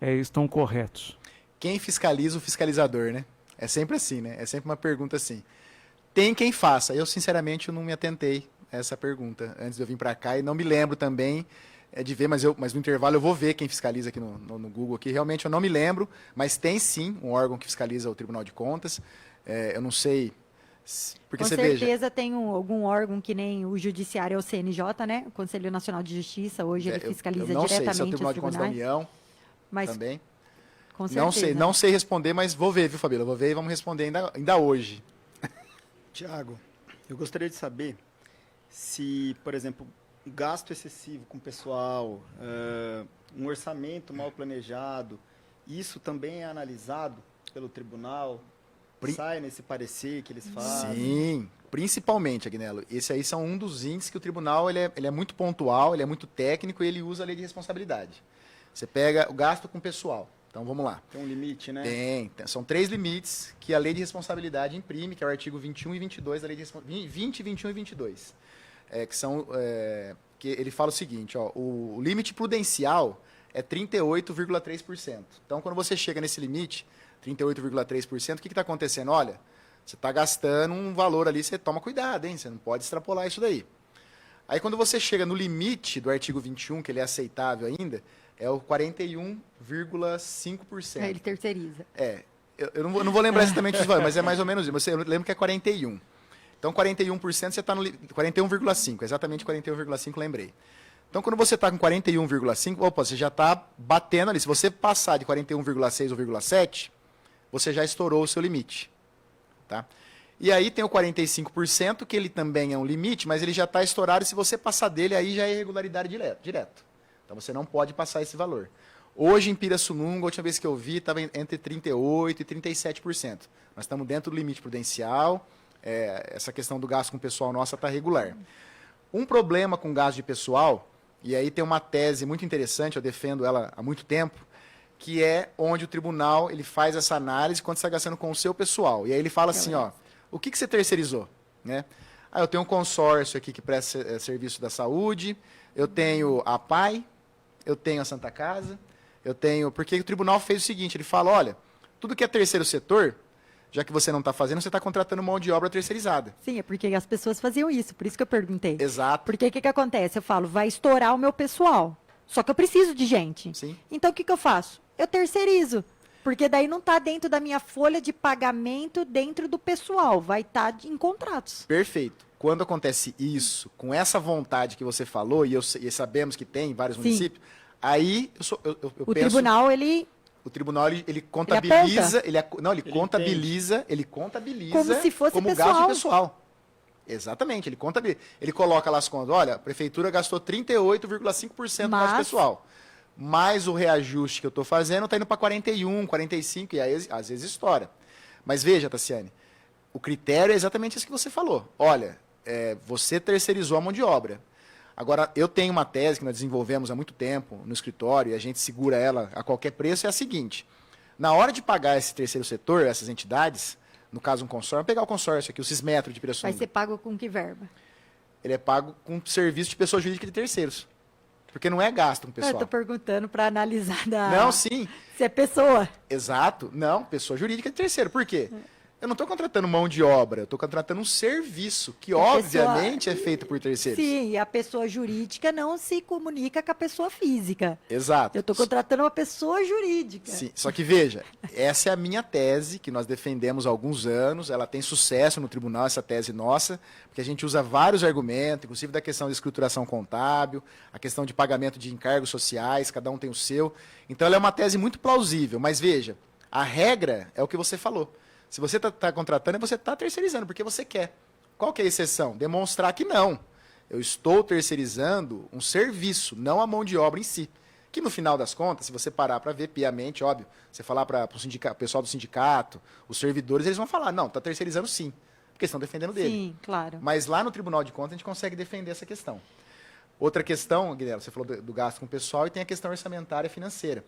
estão corretos? Quem fiscaliza o fiscalizador, né? É sempre assim, né? É sempre uma pergunta assim. Tem quem faça. Eu, sinceramente, eu não me atentei a essa pergunta antes de eu vir para cá e não me lembro também de ver, mas no intervalo eu vou ver quem fiscaliza aqui no Google. Aqui. Realmente eu não me lembro, mas tem sim um órgão que fiscaliza o Tribunal de Contas. Eu não sei... Porque Com você certeza veja, tem algum órgão que nem o judiciário é o CNJ, né? O Conselho Nacional de Justiça, hoje ele fiscaliza eu não sei diretamente se é o os Tribunal de Contas da tribunais. União Mas também. com certeza. Não sei responder, mas vou ver, viu, Fabíola? Vou ver e vamos responder ainda hoje. Tiago, eu gostaria de saber se, por exemplo, gasto excessivo com pessoal, um orçamento mal planejado, isso também é analisado pelo tribunal? Sai nesse parecer que eles fazem? Sim, principalmente, Agnello. Esse aí são um dos índices que o tribunal ele é muito pontual, ele é muito técnico e ele usa a lei de responsabilidade. Você pega o gasto com pessoal. Então, vamos lá. Tem um limite, né? São 3 limites que a lei de responsabilidade imprime, que é o artigo 21 e 22 da lei de 20, 21 e 22. Que ele fala o seguinte, ó, o limite prudencial é 38,3%. Então, quando você chega nesse limite, 38,3%, o que está acontecendo? Olha, você está gastando um valor ali, você toma cuidado, hein? Você não pode extrapolar isso daí. Aí, quando você chega no limite do artigo 21, que ele é aceitável ainda, é o 41,5%. Aí ele terceiriza. Eu não vou lembrar exatamente os valores, mas é mais ou menos isso. Eu lembro que é 41. Então, 41% você está no... 41,5%, exatamente 41,5%, lembrei. Então, quando você está com 41,5%, opa, você já está batendo ali. Se você passar de 41,6% ou 0,7%, você já estourou o seu limite. Tá? E aí tem o 45%, que ele também é um limite, mas ele já está estourado, e se você passar dele, aí já é irregularidade direto. Então, você não pode passar esse valor. Hoje, em Pirassununga, a última vez que eu vi, estava entre 38% e 37%. Nós estamos dentro do limite prudencial, essa questão do gasto com o pessoal nossa está regular. Um problema com gasto de pessoal, e aí tem uma tese muito interessante, eu defendo ela há muito tempo, que é onde o tribunal ele faz essa análise quando você está gastando com o seu pessoal. E aí ele fala assim, ó, o que você terceirizou? Né? Eu tenho um consórcio aqui que presta serviço da saúde, eu tenho a PAI, eu tenho a Santa Casa, eu tenho... Porque o tribunal fez o seguinte, ele fala, olha, tudo que é terceiro setor, já que você não está fazendo, você está contratando mão de obra terceirizada. Sim, é porque as pessoas faziam isso, por isso que eu perguntei. Exato. Porque o que acontece? Eu falo, vai estourar o meu pessoal, só que eu preciso de gente. Sim. Então, o que eu faço? Eu terceirizo, porque daí não está dentro da minha folha de pagamento dentro do pessoal, vai estar em contratos. Perfeito. Quando acontece isso, com essa vontade que você falou, e sabemos que tem em vários municípios, aí eu O penso... tribunal, ele... O tribunal, ele contabiliza... Ele contabiliza como se fosse como pessoal. gasto pessoal. Exatamente, ele contabiliza. Ele coloca lá as contas, olha, a prefeitura gastou 38,5% do gasto pessoal. Mais o reajuste que eu estou fazendo está indo para 41, 45, e aí às vezes estoura. Mas veja, Tassiane, o critério é exatamente isso que você falou. Olha, você terceirizou a mão de obra. Agora, eu tenho uma tese que nós desenvolvemos há muito tempo no escritório, e a gente segura ela a qualquer preço, é a seguinte. Na hora de pagar esse terceiro setor, essas entidades, no caso um consórcio, vamos pegar o consórcio aqui, o Cismetro de Pirassununga. Vai ser pago com que verba? Ele é pago com serviço de pessoa jurídica de terceiros. Porque não é gasto com o pessoal. Eu estou perguntando para analisar Não, sim. se é pessoa. Exato. Não, pessoa jurídica de terceiro. Por quê? Eu não estou contratando mão de obra, eu estou contratando um serviço que, obviamente, é feito por terceiros. Sim, e a pessoa jurídica não se comunica com a pessoa física. Exato. Eu estou contratando uma pessoa jurídica. Sim, só que veja, essa é a minha tese, que nós defendemos há alguns anos, ela tem sucesso no tribunal, essa tese nossa, porque a gente usa vários argumentos, inclusive da questão de escrituração contábil, a questão de pagamento de encargos sociais, cada um tem o seu. Então, ela é uma tese muito plausível, mas veja, a regra é o que você falou. Se você está contratando, você está terceirizando, porque você quer. Qual que é a exceção? Demonstrar que não. Eu estou terceirizando um serviço, não a mão de obra em si. Que no final das contas, se você parar para ver piamente, óbvio, você falar para o pessoal do sindicato, os servidores, eles vão falar, não, está terceirizando sim, porque estão defendendo dele. Sim, claro. Mas lá no Tribunal de Contas a gente consegue defender essa questão. Outra questão, Guilherme, você falou do gasto com o pessoal e tem a questão orçamentária e financeira.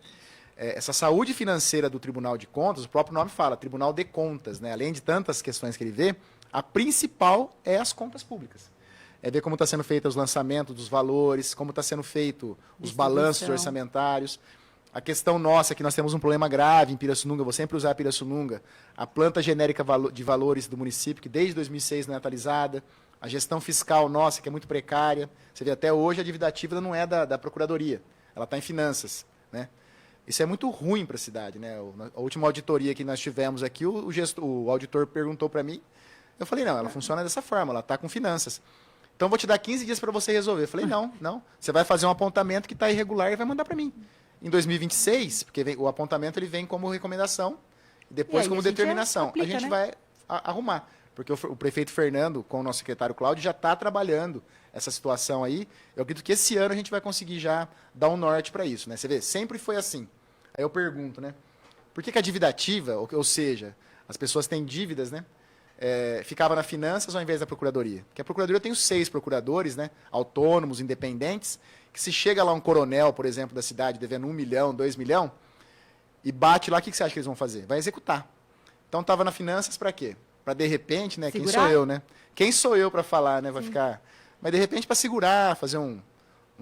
Essa saúde financeira do Tribunal de Contas, o próprio nome fala, Tribunal de Contas, né? Além de tantas questões que ele vê, a principal é as contas públicas. É ver como está sendo feito os lançamentos dos valores, como está sendo feito os balanços orçamentários. A questão nossa, que nós temos um problema grave em Pirassununga, vou sempre usar Pirassununga, a planta genérica de valores do município, que desde 2006 não é atualizada, a gestão fiscal nossa, que é muito precária. Você vê, até hoje a dívida ativa não é da Procuradoria, ela está em finanças, né? Isso é muito ruim para a cidade, né? A última auditoria que nós tivemos aqui, o auditor perguntou para mim, eu falei, não, ela funciona dessa forma, ela está com finanças. Então, vou te dar 15 dias para você resolver. Eu falei, não. Você vai fazer um apontamento que está irregular e vai mandar para mim. Em 2026, porque o apontamento ele vem como recomendação e depois como determinação. Aplica, a gente né? vai arrumar. Porque o prefeito Fernando, com o nosso secretário Cláudio, já está trabalhando essa situação aí. Eu acredito que esse ano a gente vai conseguir já dar um norte para isso, né? Você vê, sempre foi assim. Aí eu pergunto, né? Por que a dívida ativa, ou seja, as pessoas têm dívidas, né? Ficava na finanças ao invés da procuradoria. Porque a procuradoria tem os 6 procuradores, né, autônomos, independentes, que se chega lá um coronel, por exemplo, da cidade, devendo 1 milhão, 2 milhões, e bate lá, o que você acha que eles vão fazer? Vai executar. Então estava na finanças para quê? Para de repente, né, Segurar? quem sou eu, né? Quem sou eu para falar, né? Vai ficar... Mas de repente para segurar, fazer um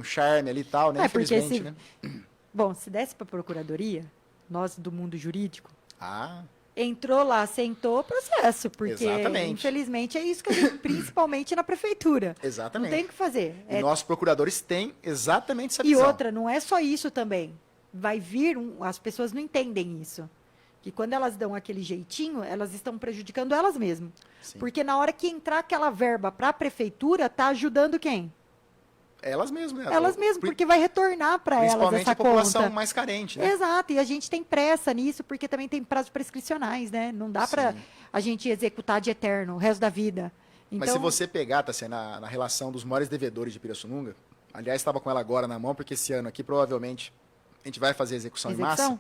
charme ali e tal, né? Porque Infelizmente, né? Bom, se desse para a procuradoria, nós do mundo jurídico, Ah, entrou lá, sentou, processo, porque Exatamente. infelizmente é isso que a gente, principalmente na prefeitura. exatamente. Não tem o que fazer. E nossos procuradores têm exatamente essa E visão. outra, não é só isso também. Vai vir, as pessoas não entendem isso. Que quando elas dão aquele jeitinho, elas estão prejudicando elas mesmas. Sim. Porque na hora que entrar aquela verba para a prefeitura, tá ajudando quem? Elas mesmas, né? Elas mesmas, porque vai retornar para elas Principalmente essa a população conta. mais carente, né? Exato, e a gente tem pressa nisso, porque também tem prazos prescricionais, né? Não dá para Sim. a gente executar de eterno o resto da vida. Então, Mas se você pegar, tá, na relação dos maiores devedores de Pirassununga, aliás, estava com ela agora na mão, porque esse ano aqui, provavelmente, a gente vai fazer execução em massa.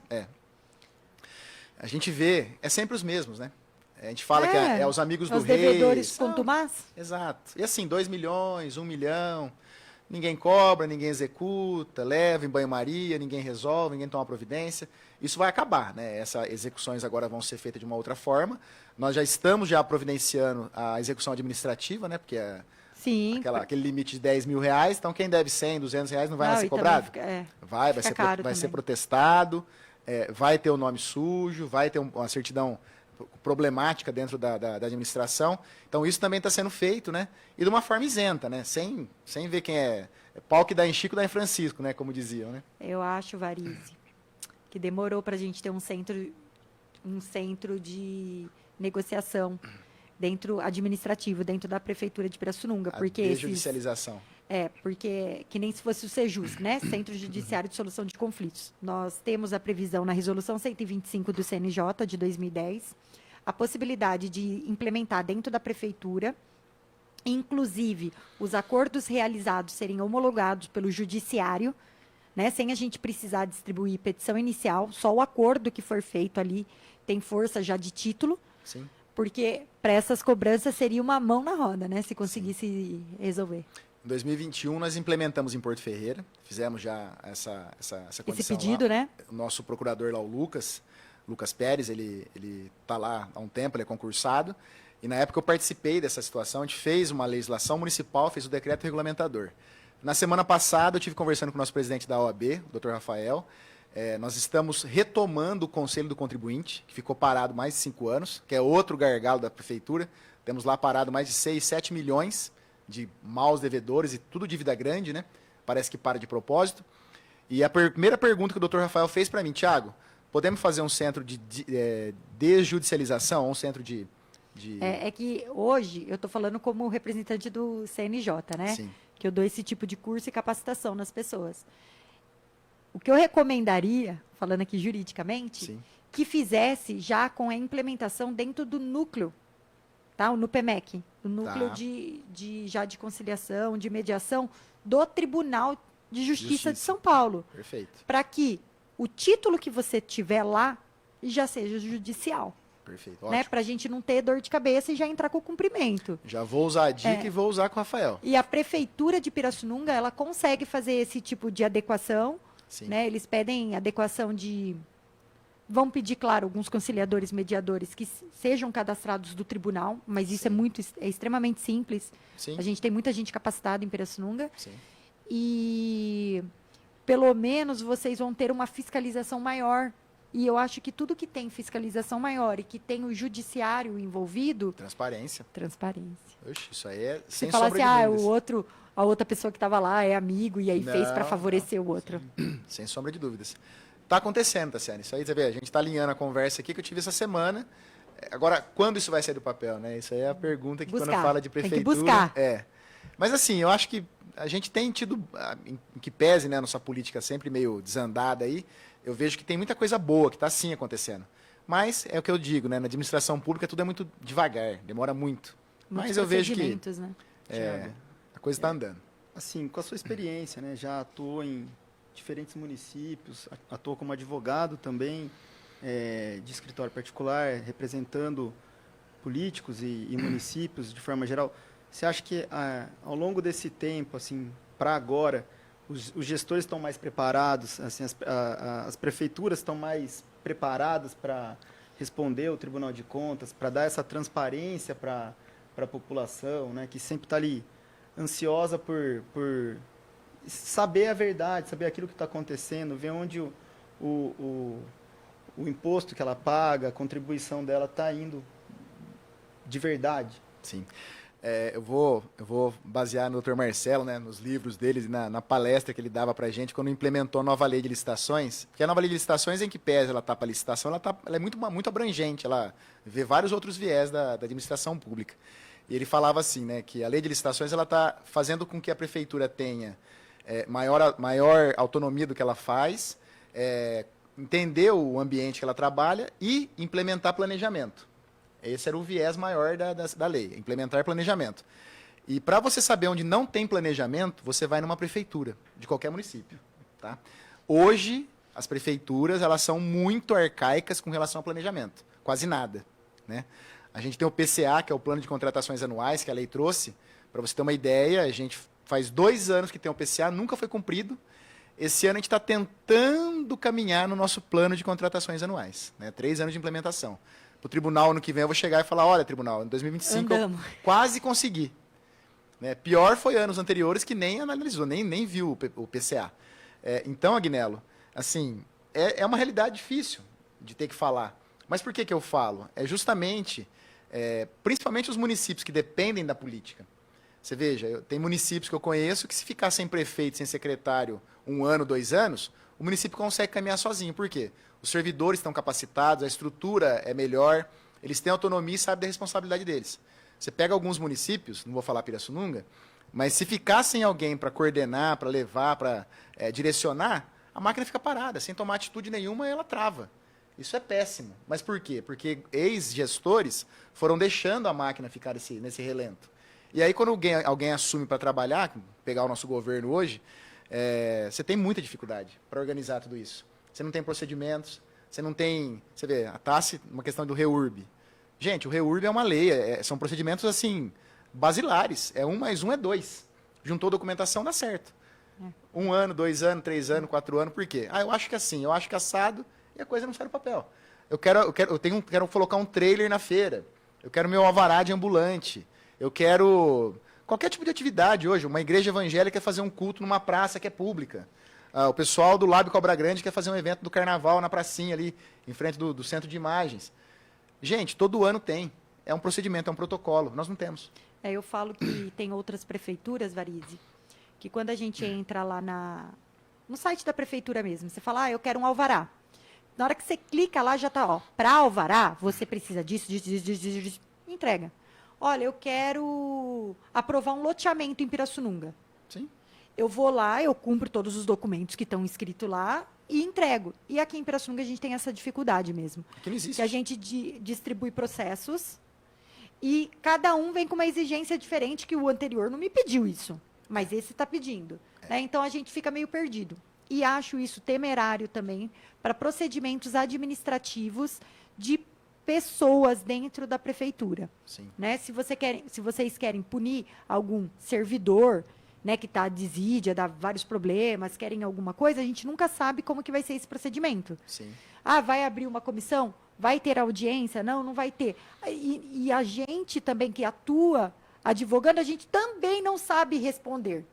A gente vê, é sempre os mesmos, né? A gente fala que é os amigos do os rei. devedores contumaz. Exato. E assim, 2 milhões, 1 milhão, ninguém cobra, ninguém executa, leva em banho-maria, ninguém resolve, ninguém toma providência. Isso vai acabar, né? Essas execuções agora vão ser feitas de uma outra forma. Nós já estamos providenciando a execução administrativa, né? Porque Sim. aquele limite de 10 mil reais, então quem deve 100, 200 reais não vai mais ser e também cobrado? Vai fica ser, caro vai ser também. protestado, vai ter o nome sujo, vai ter uma certidão problemática dentro da administração. Então, isso também está sendo feito, né? E de uma forma isenta, né? Sem ver quem é pau que dá em Chico, dá em Francisco, né? Como diziam, né? Eu acho, Varize, que demorou para a gente ter um centro de negociação administrativo dentro da prefeitura de Pirassununga, A porque desjudicialização. porque que nem se fosse o Sejus, né? Centro Judiciário de Solução de Conflitos. Nós temos a previsão na resolução 125 do CNJ de 2010, a possibilidade de implementar dentro da prefeitura, inclusive os acordos realizados serem homologados pelo judiciário, né? Sem a gente precisar distribuir petição inicial, só o acordo que for feito ali tem força já de título. Sim. Porque para essas cobranças seria uma mão na roda, né? Se conseguisse resolver. Em 2021, nós implementamos em Porto Ferreira, fizemos já essa condição Esse pedido, lá. né? O nosso procurador lá, o Lucas Pérez, ele está lá há um tempo, ele é concursado, e na época eu participei dessa situação, a gente fez uma legislação municipal, fez o decreto regulamentador. Na semana passada, eu tive conversando com o nosso presidente da OAB, o Dr. Rafael, nós estamos retomando o Conselho do Contribuinte, que ficou parado mais de 5 anos, que é outro gargalo da prefeitura, temos lá parado mais de 6, 7 milhões de maus devedores e tudo dívida grande, né? Parece que para de propósito. E a primeira pergunta que o Dr. Rafael fez para mim, Thiago, podemos fazer um centro de desjudicialização, um centro de... É que hoje eu estou falando como representante do CNJ, né? Sim. Que eu dou esse tipo de curso e capacitação nas pessoas. O que eu recomendaria, falando aqui juridicamente, Sim. que fizesse já com a implementação dentro do núcleo, tá? O NUPEMEC, o núcleo Tá. de conciliação, de mediação do Tribunal de Justiça de São Paulo, Perfeito, para que o título que você tiver lá já seja judicial, perfeito. né? Ótimo. Para a gente não ter dor de cabeça e já entrar com o cumprimento. Já vou usar a dica e vou usar com o Rafael. E a prefeitura de Pirassununga, ela consegue fazer esse tipo de adequação, Sim. né? Eles pedem adequação de... Vão pedir, claro, alguns conciliadores, mediadores que sejam cadastrados do tribunal, mas isso é extremamente simples. Sim. A gente tem muita gente capacitada em Pirassununga. Sim. E pelo menos vocês vão ter uma fiscalização maior. E eu acho que tudo que tem fiscalização maior e que tem o judiciário envolvido, Transparência. transparência. Oxe, isso aí é Se sem falar sombra assim, de ah, dúvidas. a outra pessoa que estava lá é amigo e aí fez para Não, favorecer o outro. Sem sombra de dúvidas. Tá acontecendo, Tassiane. Isso aí, você vê, a gente está alinhando a conversa aqui que eu tive essa semana. Agora, quando isso vai sair do papel, né? Isso aí é a pergunta que quando Buscar. fala de Tem que prefeitura... buscar. É. Mas assim, eu acho que a gente tem tido, em que pese, né, nossa política sempre meio desandada aí, eu vejo que tem muita coisa boa que está sim acontecendo. Mas é o que eu digo, né? Na administração pública tudo é muito devagar, demora muito. Mas Muitos eu vejo que procedimentos, né? a coisa está andando. Assim, com a sua experiência, né? Já atuou em diferentes municípios, atuou como advogado também, de escritório particular, representando políticos e municípios de forma geral. Você acha que ao longo desse tempo, assim, para agora, os gestores estão mais preparados, assim, as prefeituras estão mais preparadas para responder ao Tribunal de Contas, para dar essa transparência para a população, né, que sempre está ali ansiosa por saber a verdade, saber aquilo que está acontecendo, ver onde o imposto que ela paga, a contribuição dela está indo de verdade. Sim. Eu vou basear no Dr. Marcelo, né, nos livros dele, na palestra que ele dava para a gente quando implementou a nova lei de licitações. Porque a nova lei de licitações, em que pese ela está para licitação, ela é muito abrangente, ela vê vários outros viés da administração pública. E ele falava assim, né, que a lei de licitações ela está fazendo com que a prefeitura tenha maior autonomia do que ela faz, entender o ambiente que ela trabalha e implementar planejamento. Esse era o viés maior da lei, implementar planejamento. E para você saber onde não tem planejamento, você vai numa prefeitura, de qualquer município. Tá? Hoje, as prefeituras elas são muito arcaicas com relação ao planejamento, quase nada. Né? A gente tem o PCA, que é o Plano de Contratações Anuais, que a lei trouxe. Para você ter uma ideia, a gente faz 2 anos que tem o PCA, nunca foi cumprido. Esse ano a gente está tentando caminhar no nosso plano de contratações anuais. Né? 3 anos de implementação. Para o tribunal, ano que vem, eu vou chegar e falar, olha, tribunal, em 2025 eu quase consegui. Né? Pior foi anos anteriores que nem analisou, nem viu o PCA. Então, Agnello, assim, é uma realidade difícil de ter que falar. Mas por que eu falo? É justamente, principalmente os municípios que dependem da política. Você veja, tem municípios que eu conheço que se ficar sem prefeito, sem secretário 1 ano, 2 anos, o município consegue caminhar sozinho. Por quê? Os servidores estão capacitados, a estrutura é melhor, eles têm autonomia e sabem da responsabilidade deles. Você pega alguns municípios, não vou falar Pirassununga, mas se ficar sem alguém para coordenar, para levar, para direcionar, a máquina fica parada, sem tomar atitude nenhuma, ela trava. Isso é péssimo. Mas por quê? Porque ex-gestores foram deixando a máquina ficar nesse relento. E aí, quando alguém assume para trabalhar, pegar o nosso governo hoje, você tem muita dificuldade para organizar tudo isso. Você não tem procedimentos, você não tem... Você vê, a TASSE, uma questão do REURB. Gente, o REURB é uma lei, são procedimentos, assim, basilares. 1 mais 1 é 2. Juntou documentação, dá certo. 1 ano, 2 anos, 3 anos, 4 anos, por quê? Eu acho que assim, eu acho que assado, e a coisa não sai do papel. Eu quero colocar um trailer na feira. Eu quero meu alvará de ambulante. Eu quero... Qualquer tipo de atividade hoje. Uma igreja evangélica quer fazer um culto numa praça que é pública. O pessoal do Lábio Cobra Grande quer fazer um evento do carnaval na pracinha ali, em frente do centro de imagens. Gente, todo ano tem. É um procedimento, é um protocolo. Nós não temos. Eu falo que tem outras prefeituras, Varize, que quando a gente entra lá no site da prefeitura mesmo, você fala, eu quero um alvará. Na hora que você clica lá, já está, para alvará, você precisa disso, entrega. Olha, eu quero aprovar um loteamento em Pirassununga. Sim. Eu vou lá, eu cumpro todos os documentos que estão escritos lá e entrego. E aqui em Pirassununga a gente tem essa dificuldade mesmo. Aqui não existe. Que a gente distribui processos e cada um vem com uma exigência diferente que o anterior não me pediu isso, mas esse está pedindo. Né? Então, a gente fica meio perdido. E acho isso temerário também para procedimentos administrativos de pessoas dentro da prefeitura. Sim. Né? Se vocês querem punir algum servidor, né, que está desídia, dá vários problemas, querem alguma coisa, a gente nunca sabe como que vai ser esse procedimento. Sim. Ah, vai abrir uma comissão? Vai ter audiência? Não, não vai ter. E a gente também que atua advogando, a gente também não sabe responder.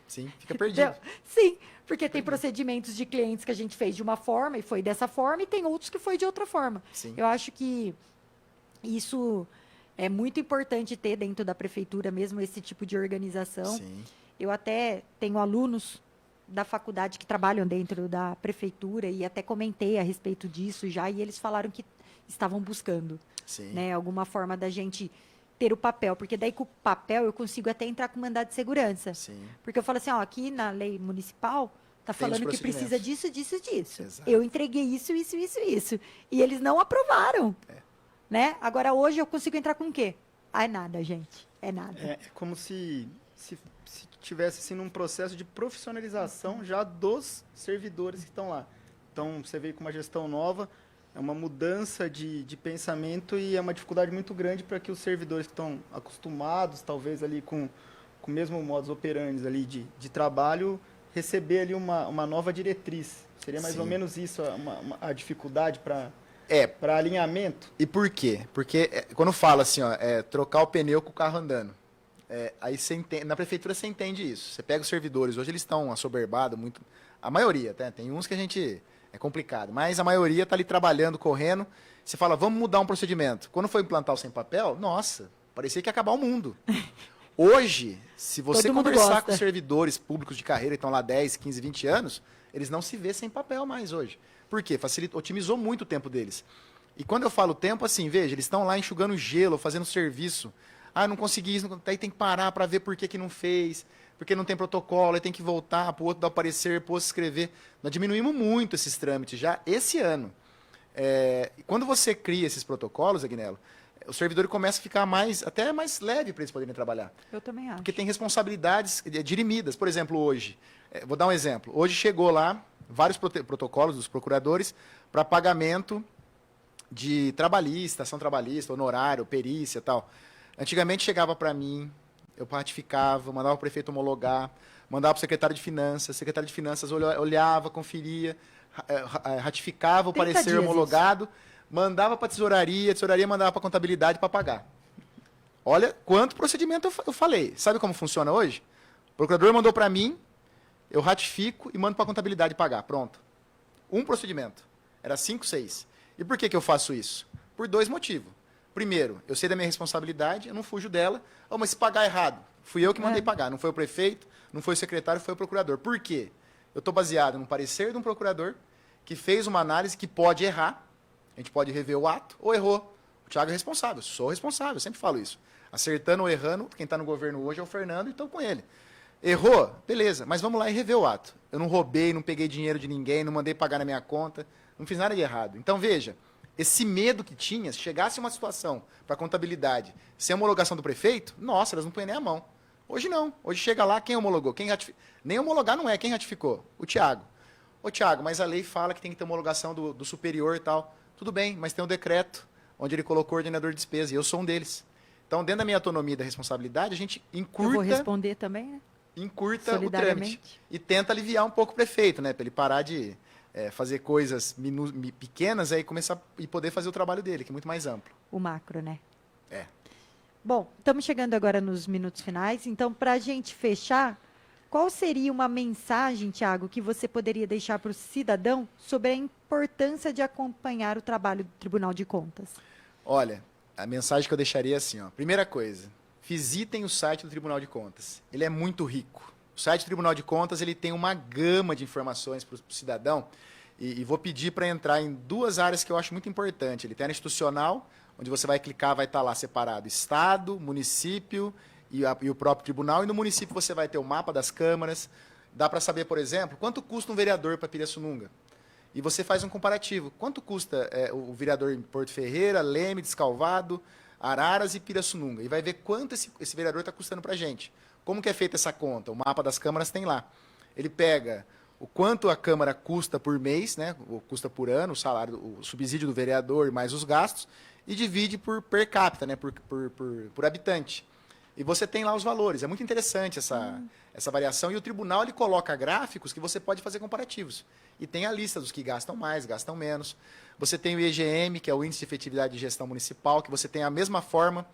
Sim, fica perdido. Sim, porque tem procedimentos de clientes que a gente fez de uma forma e foi dessa forma, e tem outros que foi de outra forma. Sim. Eu acho que isso é muito importante ter dentro da prefeitura mesmo esse tipo de organização. Sim. Eu até tenho alunos da faculdade que trabalham dentro da prefeitura e até comentei a respeito disso já, e eles falaram que estavam buscando, Sim. né, alguma forma da gente ter o papel, porque daí com o papel eu consigo até entrar com mandado de segurança. Sim. Porque eu falo assim, ó, aqui na lei municipal tá Tem os falando que precisa procedimentos. disso. Exato. Eu entreguei isso. E eles não aprovaram. Né? Agora hoje eu consigo entrar com o quê? Ah, é nada, gente. É nada. É como se tivesse assim, num processo de profissionalização já dos servidores que estão lá. Então, você veio com uma gestão nova, é uma mudança de pensamento e é uma dificuldade muito grande para que os servidores que estão acostumados, talvez, ali com o mesmo modus operandi ali de trabalho, receber ali uma nova diretriz. Seria mais ou menos isso a dificuldade para alinhamento? E por quê? Porque quando fala assim, ó, trocar o pneu com o carro andando, aí você entende, na prefeitura você entende isso. Você pega os servidores, hoje eles estão assoberbados, muito, a maioria, tá? Tem uns que a gente é complicado, mas a maioria está ali trabalhando, correndo. Você fala, vamos mudar um procedimento. Quando foi implantar o sem papel, nossa, parecia que ia acabar o mundo. Hoje, se você Todo mundo conversar gosta. com servidores públicos de carreira que estão lá 10, 15, 20 anos, eles não se vê sem papel mais hoje. Por quê? Otimizou muito o tempo deles. E quando eu falo tempo, assim, veja, eles estão lá enxugando gelo, fazendo serviço. Ah, não consegui isso, aí tem que parar para ver por que não fez, porque não tem protocolo, aí tem que voltar para o outro dar o parecer, para o outro escrever. Nós diminuímos muito esses trâmites já esse ano. Quando você cria esses protocolos, Agnello, o servidor começa a ficar até mais leve para eles poderem trabalhar. Eu também acho. Porque tem responsabilidades dirimidas. Por exemplo, hoje, vou dar um exemplo. Hoje chegou lá vários protocolos dos procuradores para pagamento de trabalhista, ação trabalhista, honorário, perícia e tal. Antigamente chegava para mim, eu ratificava, mandava o prefeito homologar, mandava para o secretário de Finanças olhava, conferia, ratificava o 30 parecer dias homologado, mandava para a tesouraria mandava para a contabilidade para pagar. Olha quanto procedimento eu falei. Sabe como funciona hoje? O procurador mandou para mim, eu ratifico e mando para a contabilidade pagar. Pronto. Um procedimento. Era 5, 6. E por que eu faço isso? Por 2 motivos. Primeiro, eu sei da minha responsabilidade, eu não fujo dela. Oh, mas se pagar errado, fui eu que mandei pagar. Não foi o prefeito, não foi o secretário, foi o procurador. Por quê? Eu estou baseado no parecer de um procurador que fez uma análise que pode errar. A gente pode rever o ato, ou errou. O Thiago é responsável, sou responsável, eu sempre falo isso. Acertando ou errando, quem está no governo hoje é o Fernando, então com ele. Errou? Beleza, mas vamos lá e rever o ato. Eu não roubei, não peguei dinheiro de ninguém, não mandei pagar na minha conta, não fiz nada de errado. Então, veja, esse medo que tinha, se chegasse uma situação para a contabilidade sem homologação do prefeito, nossa, elas não põem nem a mão. Hoje não. Hoje chega lá, quem homologou? Quem ratificou? Nem homologar não é, quem ratificou? O Thiago. Ô, Thiago, mas a lei fala que tem que ter homologação do superior e tal. Tudo bem, mas tem um decreto onde ele colocou ordenador de despesa, e eu sou um deles. Então, dentro da minha autonomia e da responsabilidade, a gente encurta... Eu vou responder também, né? Encurta o trâmite e tenta aliviar um pouco o prefeito, né? Para ele parar de fazer coisas pequenas e começar e poder fazer o trabalho dele, que é muito mais amplo. O macro, né? É. Bom, estamos chegando agora nos minutos finais. Então, para a gente fechar, qual seria uma mensagem, Thiago, que você poderia deixar para o cidadão sobre a importância de acompanhar o trabalho do Tribunal de Contas? Olha, a mensagem que eu deixaria é assim, ó. Primeira coisa, visitem o site do Tribunal de Contas. Ele é muito rico. O site do Tribunal de Contas ele tem uma gama de informações para o cidadão. E vou pedir para entrar em 2 áreas que eu acho muito importante. Ele tem a institucional, onde você vai clicar, vai estar lá separado Estado, município e o próprio tribunal. E no município você vai ter o mapa das câmaras. Dá para saber, por exemplo, quanto custa um vereador para Pirassununga. e você faz um comparativo. Quanto custa o vereador em Porto Ferreira, Leme, Descalvado, Araras e Pirassununga? E vai ver quanto esse vereador está custando para a gente. Como que é feita essa conta? O mapa das câmaras tem lá. Ele pega o quanto a Câmara custa por mês, né, ou custa por ano, o salário, o subsídio do vereador mais os gastos, e divide por per capita, né, por habitante. E você tem lá os valores. É muito interessante essa variação. E o tribunal ele coloca gráficos que você pode fazer comparativos. E tem a lista dos que gastam mais, gastam menos. Você tem o IGM, que é o Índice de Efetividade de Gestão Municipal, que você tem a mesma forma.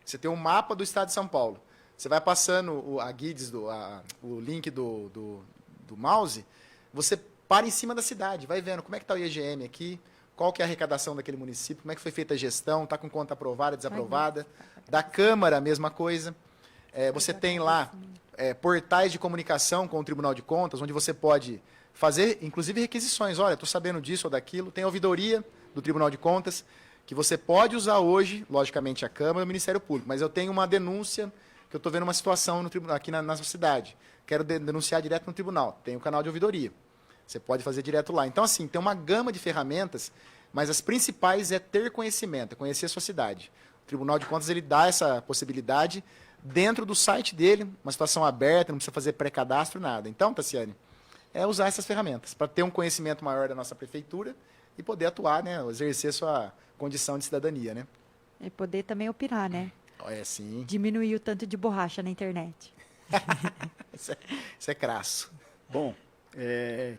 Você tem um mapa do Estado de São Paulo. Você vai passando a guides, o link do mouse, você para em cima da cidade, vai vendo como é que está o IGM aqui, qual que é a arrecadação daquele município, como é que foi feita a gestão, está com conta aprovada, desaprovada. Da Câmara, a mesma coisa. Você tem lá portais de comunicação com o Tribunal de Contas, onde você pode fazer, inclusive, requisições. Olha, estou sabendo disso ou daquilo. Tem a ouvidoria do Tribunal de Contas, que você pode usar hoje, logicamente, a Câmara e o Ministério Público. Mas eu tenho uma denúncia, que eu estou vendo uma situação no tribunal, aqui na nossa cidade. Quero denunciar direto no tribunal. Tem o canal de ouvidoria. Você pode fazer direto lá. Então, assim, tem uma gama de ferramentas, mas as principais é ter conhecimento, conhecer a sua cidade. O Tribunal de Contas ele dá essa possibilidade dentro do site dele, uma situação aberta, não precisa fazer pré-cadastro, nada. Então, Tassiane, é usar essas ferramentas para ter um conhecimento maior da nossa prefeitura e poder atuar, né, exercer sua condição de cidadania, né? E poder também opinar, né? Sim. Diminuir o tanto de borracha na internet. Isso é crasso. Bom,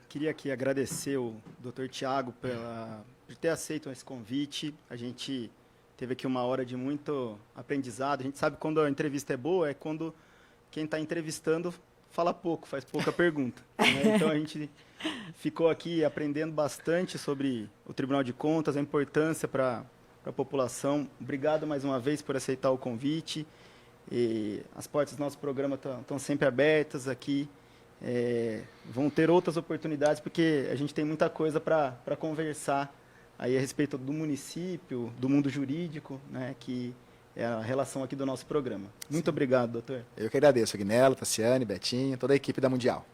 queria aqui agradecer o Dr. Tiago por ter aceito esse convite. A gente teve aqui uma hora de muito aprendizado. A gente sabe quando a entrevista é boa, é quando quem está entrevistando fala pouco, faz pouca pergunta. Né? Então, a gente ficou aqui aprendendo bastante sobre o Tribunal de Contas, a importância para a população. Obrigado mais uma vez por aceitar o convite. E as portas do nosso programa estão sempre abertas aqui. Vão ter outras oportunidades, porque a gente tem muita coisa para conversar aí a respeito do município, do mundo jurídico, né, que é a relação aqui do nosso programa. Muito obrigado, doutor. Eu que agradeço, Agnello, Tassiane, Betinho, toda a equipe da Mundial.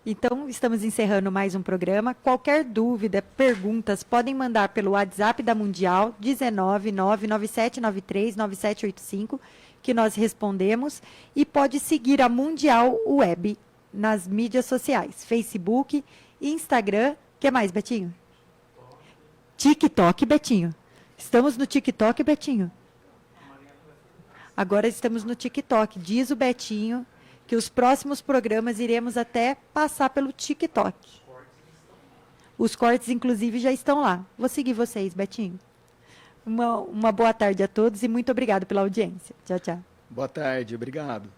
Então, estamos encerrando mais um programa. Qualquer dúvida, perguntas, podem mandar pelo WhatsApp da Mundial, 19997939785, que nós respondemos. E pode seguir a Mundial Web nas mídias sociais, Facebook, Instagram. O que mais, Betinho? TikTok, Betinho. Estamos no TikTok, Betinho. Agora estamos no TikTok. Diz o Betinho que os próximos programas iremos até passar pelo TikTok. Os cortes, inclusive, já estão lá. Vou seguir vocês, Betinho. Uma boa tarde a todos e muito obrigado pela audiência. Tchau, tchau. Boa tarde, obrigado.